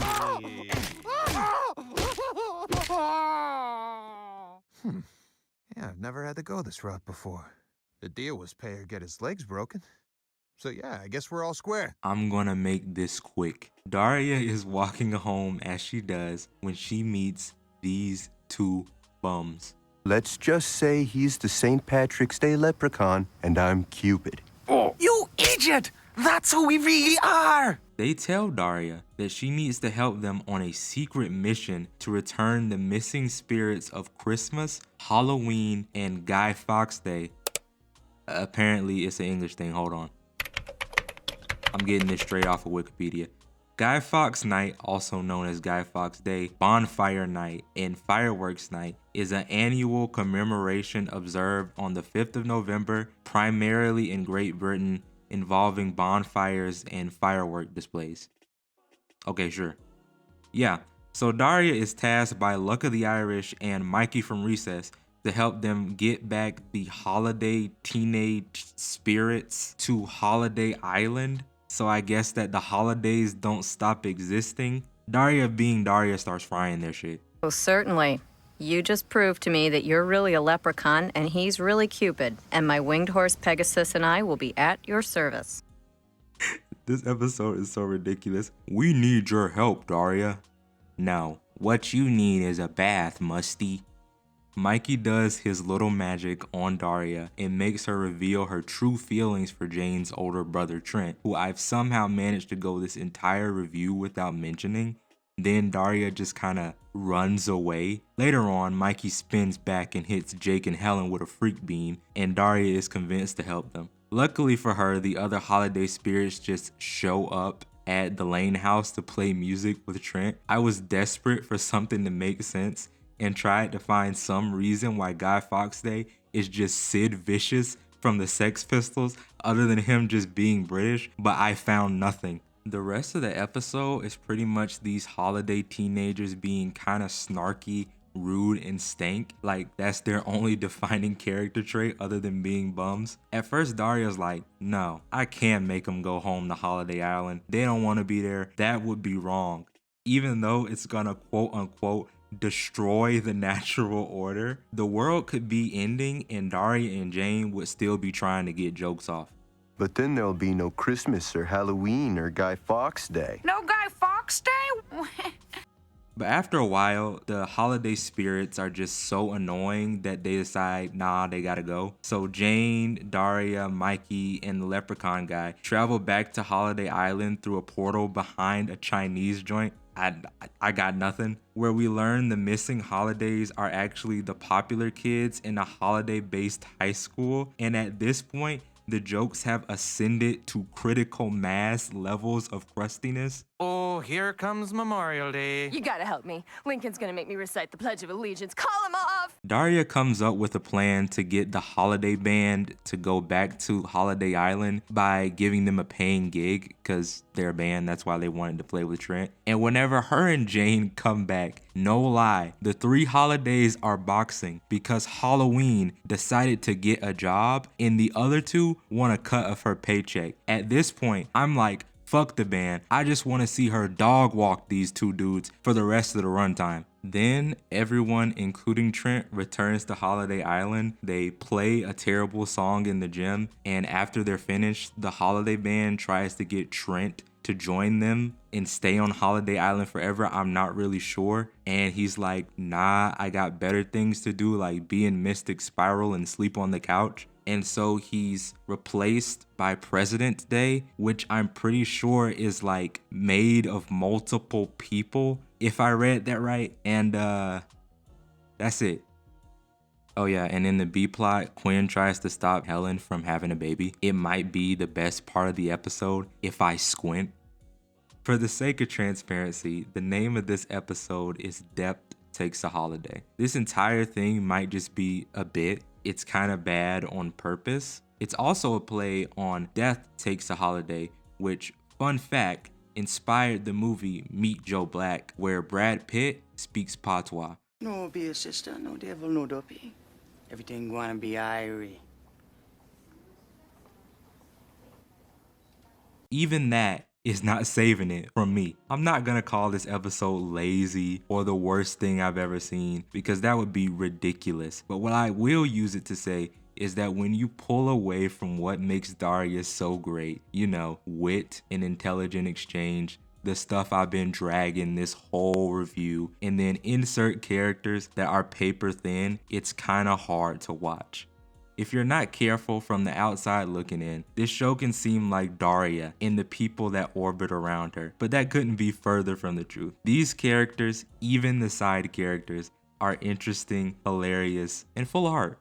Yeah, I've never had to go this route before. The deal was pay or get his legs broken. So yeah, I guess we're all square. I'm gonna make this quick. Daria is walking home as she does when she meets these two bums. Let's just say he's the St. Patrick's Day leprechaun and I'm Cupid. Oh, you idiot! That's who we really are! They tell Daria that she needs to help them on a secret mission to return the missing spirits of Christmas, Halloween, and Guy Fawkes Day. Apparently, it's an English thing. Hold on. I'm getting this straight off of Wikipedia. Guy Fawkes Night, also known as Guy Fawkes Day, Bonfire Night, and Fireworks Night, is an annual commemoration observed on the 5th of November, primarily in Great Britain, involving bonfires and firework displays. Okay, sure. Yeah, so Daria is tasked by Luck of the Irish and Mikey from Recess to help them get back the holiday teenage spirits to Holiday Island. So I guess that the holidays don't stop existing. Daria being Daria starts frying their shit. Oh, certainly. You just proved to me that you're really a leprechaun and he's really Cupid. And my winged horse Pegasus and I will be at your service. This episode is so ridiculous. We need your help, Daria. No, what you need is a bath, Musty. Mikey does his little magic on Daria and makes her reveal her true feelings for Jane's older brother Trent, who I've somehow managed to go this entire review without mentioning. Then Daria just kinda runs away. Later on, Mikey spins back and hits Jake and Helen with a freak beam, and Daria is convinced to help them. Luckily for her, the other holiday spirits just show up at the Lane house to play music with Trent. I was desperate for something to make sense and tried to find some reason why Guy Fawkes Day is just Sid Vicious from the Sex Pistols other than him just being British, but I found nothing. The rest of the episode is pretty much these holiday teenagers being kind of snarky, rude, and stank. Like that's their only defining character trait other than being bums. At first Daria's like, no, I can't make them go home to Holiday Island. They don't want to be there. That would be wrong. Even though it's gonna quote unquote destroy the natural order, the world could be ending and Daria and Jane would still be trying to get jokes off. But then there'll be no Christmas or Halloween or Guy Fawkes Day. No Guy Fawkes Day? But after a while, the holiday spirits are just so annoying that they decide, nah, they gotta go. So Jane, Daria, Mikey, and the leprechaun guy travel back to Holiday Island through a portal behind a Chinese joint. I got nothing. Where we learn the missing holidays are actually the popular kids in a holiday-based high school. And at this point, the jokes have ascended to critical mass levels of crustiness. Oh, here comes Memorial Day. You gotta help me. Lincoln's gonna make me recite the Pledge of Allegiance. Call him off! Daria comes up with a plan to get the holiday band to go back to Holiday Island by giving them a paying gig, because they're a band, that's why they wanted to play with Trent. And whenever her and Jane come back, no lie, the 3 holidays are boxing because Halloween decided to get a job and the other 2 want a cut of her paycheck. At this point, I'm like, fuck the band. I just want to see her dog walk these 2 dudes for the rest of the runtime. Then everyone, including Trent, returns to Holiday Island. They play a terrible song in the gym, and after they're finished, the holiday band tries to get Trent to join them and stay on Holiday Island forever. I'm not really sure. And he's like, nah, I got better things to do, like be in Mystic Spiral and sleep on the couch. And so he's replaced by President's Day, which I'm pretty sure is like made of multiple people, if I read that right. And that's it. Oh yeah, and in the B plot, Quinn tries to stop Helen from having a baby. It might be the best part of the episode if I squint. For the sake of transparency, the name of this episode is Depth Takes a Holiday. This entire thing might just be a bit. It's kind of bad on purpose. It's also a play on Death Takes a Holiday, which, fun fact, inspired the movie Meet Joe Black, where Brad Pitt speaks patois. No beer, sister. No devil, no dopey. Everything gonna be irie. Even that is not saving it from me. I'm not gonna call this episode lazy or the worst thing I've ever seen, because that would be ridiculous. But what I will use it to say is that when you pull away from what makes Daria so great, you know, wit and intelligent exchange, the stuff I've been dragging this whole review, and then insert characters that are paper thin, it's kinda hard to watch. If you're not careful from the outside looking in, this show can seem like Daria and the people that orbit around her, but that couldn't be further from the truth. These characters, even the side characters, are interesting, hilarious, and full of heart.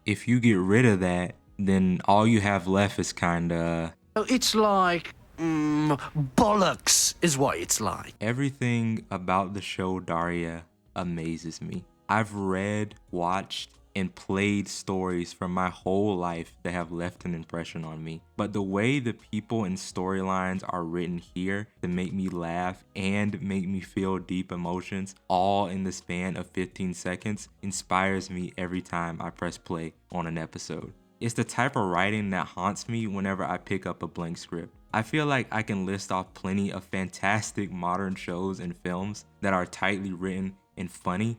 If you get rid of that, then all you have left is kinda... It's like... bollocks is what it's like. Everything about the show Daria amazes me. I've read, watched, and played stories from my whole life that have left an impression on me. But the way the people and storylines are written here to make me laugh and make me feel deep emotions, all in the span of 15 seconds, inspires me every time I press play on an episode. It's the type of writing that haunts me whenever I pick up a blank script. I feel like I can list off plenty of fantastic modern shows and films that are tightly written and funny,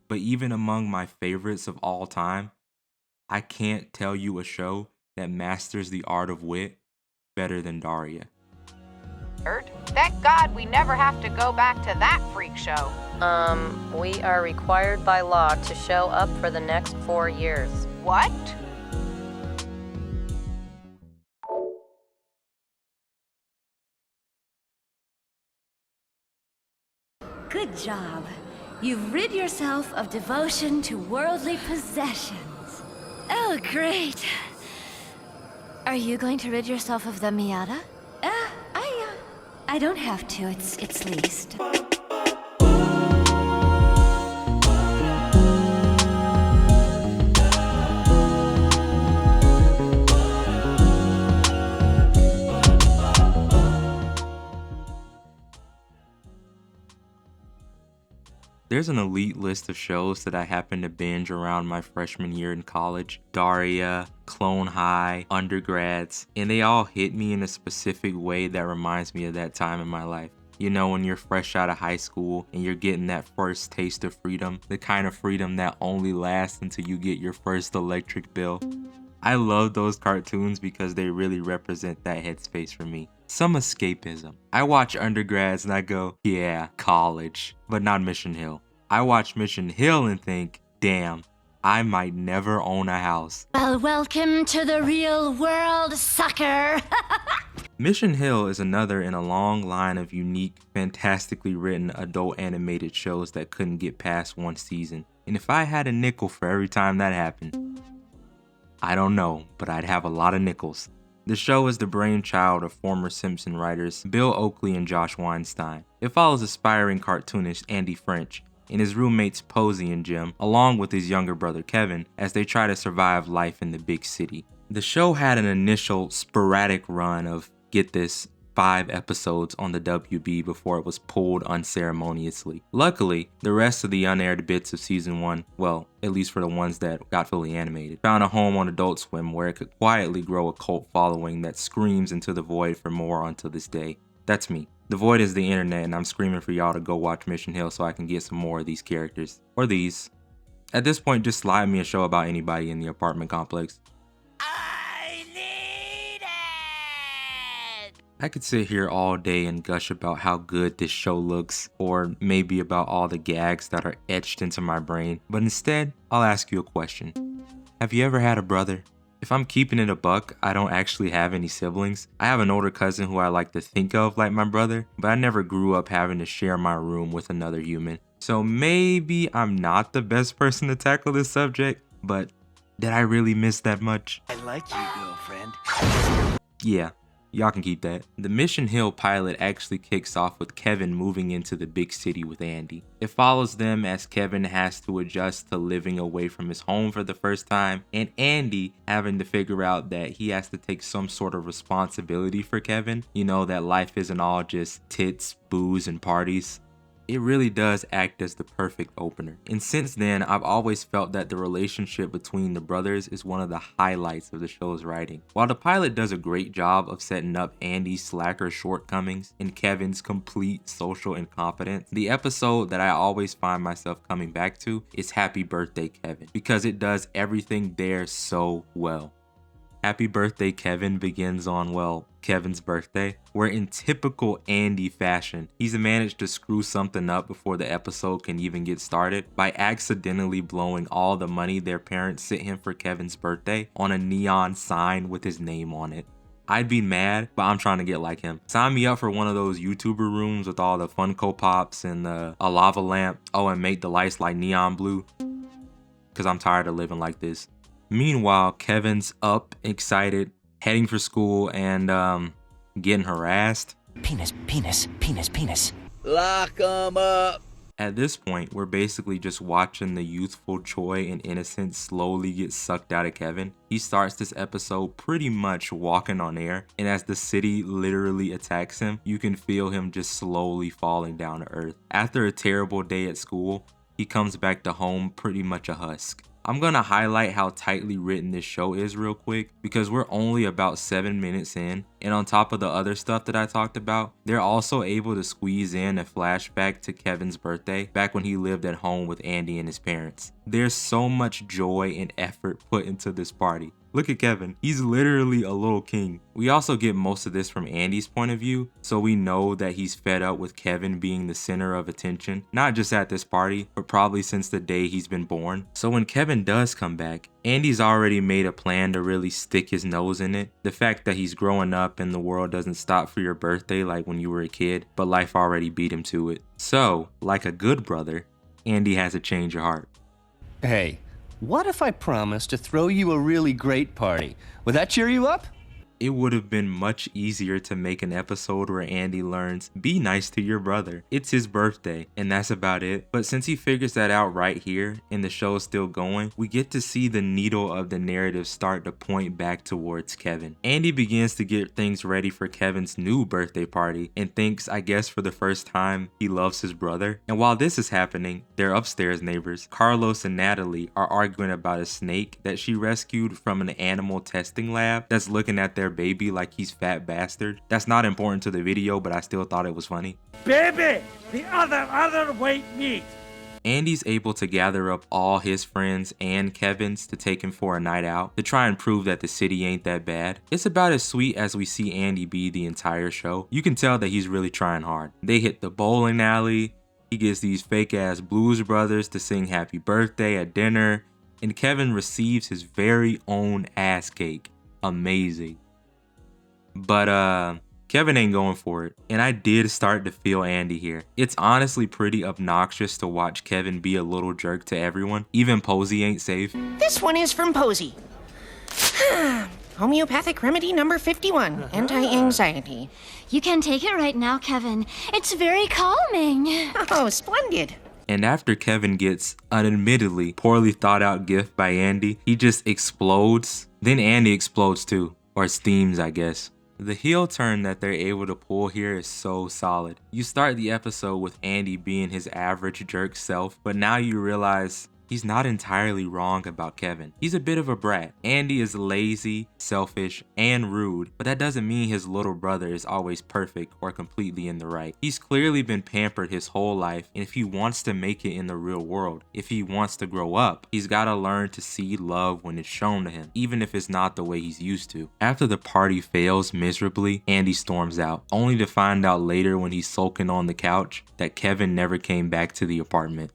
but even among my favorites of all time, I can't tell you a show that masters the art of wit better than Daria. Thank God we never have to go back to that freak show. We are required by law to show up for the next 4 years. What? Good job. You've rid yourself of devotion to worldly possessions. Oh, great. Are you going to rid yourself of the Miata? I don't have to. It's leased. There's an elite list of shows that I happened to binge around my freshman year in college. Daria, Clone High, Undergrads, and they all hit me in a specific way that reminds me of that time in my life. You know, when you're fresh out of high school and you're getting that first taste of freedom, the kind of freedom that only lasts until you get your first electric bill. I love those cartoons because they really represent that headspace for me. Some escapism. I watch Undergrads and I go, yeah, college, but not Mission Hill. I watch Mission Hill and think, damn, I might never own a house. Well, welcome to the real world, sucker! Mission Hill is another in a long line of unique, fantastically written adult animated shows that couldn't get past one season. And if I had a nickel for every time that happened, I don't know, but I'd have a lot of nickels. The show is the brainchild of former Simpson writers Bill Oakley and Josh Weinstein. It follows aspiring cartoonist Andy French and his roommates Posey and Jim, along with his younger brother Kevin, as they try to survive life in the big city. The show had an initial sporadic run of, get this, 5 episodes on the WB before it was pulled unceremoniously. Luckily, the rest of the unaired bits of season 1, well, at least for the ones that got fully animated, found a home on Adult Swim where it could quietly grow a cult following that screams into the void for more until this day. That's me. The void is the internet, and I'm screaming for y'all to go watch Mission Hill so I can get some more of these characters. Or these. At this point, just slide me a show about anybody in the apartment complex. I could sit here all day and gush about how good this show looks, or maybe about all the gags that are etched into my brain, but instead, I'll ask you a question. Have you ever had a brother? If I'm keeping it a buck, I don't actually have any siblings. I have an older cousin who I like to think of like my brother, but I never grew up having to share my room with another human. So maybe I'm not the best person to tackle this subject, but did I really miss that much? I like you, girlfriend. Yeah. Y'all can keep that. The Mission Hill pilot actually kicks off with Kevin moving into the big city with Andy. It follows them as Kevin has to adjust to living away from his home for the first time, and Andy having to figure out that he has to take some sort of responsibility for Kevin. You know, that life isn't all just tits, booze, and parties. It really does act as the perfect opener. And since then, I've always felt that the relationship between the brothers is one of the highlights of the show's writing. While the pilot does a great job of setting up Andy's slacker shortcomings and Kevin's complete social incompetence, the episode that I always find myself coming back to is Happy Birthday Kevin, because it does everything there so well. Happy Birthday Kevin begins on, well, Kevin's birthday, where in typical Andy fashion, he's managed to screw something up before the episode can even get started by accidentally blowing all the money their parents sent him for Kevin's birthday on a neon sign with his name on it. I'd be mad, but I'm trying to get like him. Sign me up for one of those YouTuber rooms with all the Funko Pops and a lava lamp. Oh, and make the lights like neon blue, because I'm tired of living like this. Meanwhile, Kevin's up, excited, heading for school, and getting harassed. Penis, penis, penis, penis. Lock 'em up. At this point, we're basically just watching the youthful joy and innocence slowly get sucked out of Kevin. He starts this episode pretty much walking on air, and as the city literally attacks him, you can feel him just slowly falling down to earth. After a terrible day at school, he comes back to home pretty much a husk. I'm gonna highlight how tightly written this show is real quick, because we're only about 7 minutes in, and on top of the other stuff that I talked about, they're also able to squeeze in a flashback to Kevin's birthday, back when he lived at home with Andy and his parents. There's so much joy and effort put into this party. Look at Kevin, he's literally a little king. We also get most of this from Andy's point of view, so we know that he's fed up with Kevin being the center of attention, not just at this party, but probably since the day he's been born. So when Kevin does come back, Andy's already made a plan to really stick his nose in it. The fact that he's growing up and the world doesn't stop for your birthday like when you were a kid, but life already beat him to it. So, like a good brother, Andy has a change of heart. Hey, what if I promised to throw you a really great party? Would that cheer you up? It would have been much easier to make an episode where Andy learns, be nice to your brother. It's his birthday, and that's about it. But since he figures that out right here, and the show is still going, we get to see the needle of the narrative start to point back towards Kevin. Andy begins to get things ready for Kevin's new birthday party, and thinks, I guess for the first time, he loves his brother. And while this is happening, their upstairs neighbors, Carlos and Natalie, are arguing about a snake that she rescued from an animal testing lab that's looking at their baby like he's fat bastard. That's not important to the video, but I still thought it was funny. Baby, the other white meat. Andy's able to gather up all his friends and Kevin's to take him for a night out to try and prove that the city ain't that bad. It's about as sweet as we see Andy be the entire show. You can tell that he's really trying hard. They hit the bowling alley, he gets these fake ass Blues Brothers to sing happy birthday at dinner, and Kevin receives his very own ass cake. Amazing. But Kevin ain't going for it, and I did start to feel Andy here. It's honestly pretty obnoxious to watch Kevin be a little jerk to everyone. Even Posey ain't safe. This one is from Posey. Homeopathic remedy number 51, anti-anxiety. You can take it right now, Kevin. It's very calming. Oh, splendid. And after Kevin gets an admittedly poorly thought out gift by Andy, he just explodes. Then Andy explodes too, or steams, I guess. The heel turn that they're able to pull here is so solid. You start the episode with Andy being his average jerk self, but now you realize he's not entirely wrong about Kevin. He's a bit of a brat. Andy is lazy, selfish, and rude, but that doesn't mean his little brother is always perfect or completely in the right. He's clearly been pampered his whole life, and if he wants to make it in the real world, if he wants to grow up, he's gotta learn to see love when it's shown to him, even if it's not the way he's used to. After the party fails miserably, Andy storms out, only to find out later when he's sulking on the couch that Kevin never came back to the apartment.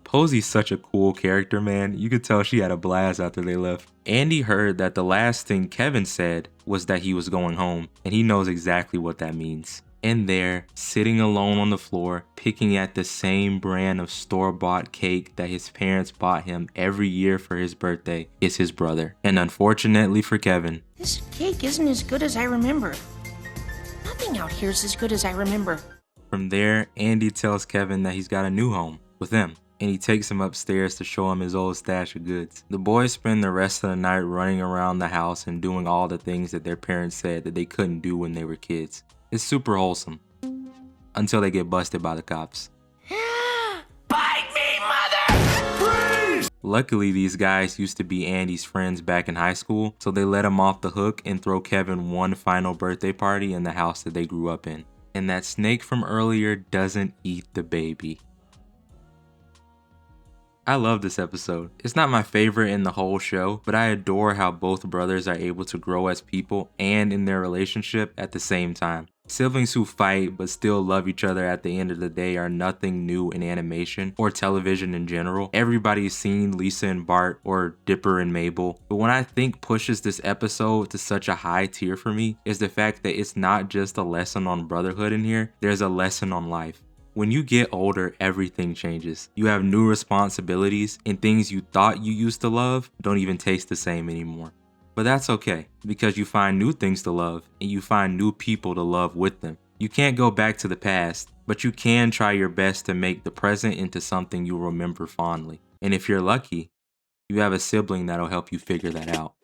Posey's such a cool character, man. You could tell she had a blast after they left. Andy heard that the last thing Kevin said was that he was going home, and he knows exactly what that means. And there, sitting alone on the floor, picking at the same brand of store-bought cake that his parents bought him every year for his birthday, is his brother. And unfortunately for Kevin, This cake isn't as good as I remember. nothing out here is as good as I remember. From there, Andy tells Kevin that he's got a new home with him, and he takes him upstairs to show him his old stash of goods. The boys spend the rest of the night running around the house and doing all the things that their parents said that they couldn't do when they were kids. It's super wholesome. Until they get busted by the cops. Bite me, mother! Freeze! Luckily, these guys used to be Andy's friends back in high school, so they let him off the hook and throw Kevin one final birthday party in the house that they grew up in. And that snake from earlier doesn't eat the baby. I love this episode. It's not my favorite in the whole show, but I adore how both brothers are able to grow as people and in their relationship at the same time. Siblings who fight but still love each other at the end of the day are nothing new in animation or television in general. Everybody's seen Lisa and Bart or Dipper and Mabel, but what I think pushes this episode to such a high tier for me is the fact that it's not just a lesson on brotherhood in here, there's a lesson on life. When you get older, everything changes. You have new responsibilities, and things you thought you used to love don't even taste the same anymore. But that's okay, because you find new things to love, and you find new people to love with them. You can't go back to the past, but you can try your best to make the present into something you'll remember fondly. And if you're lucky, you have a sibling that'll help you figure that out.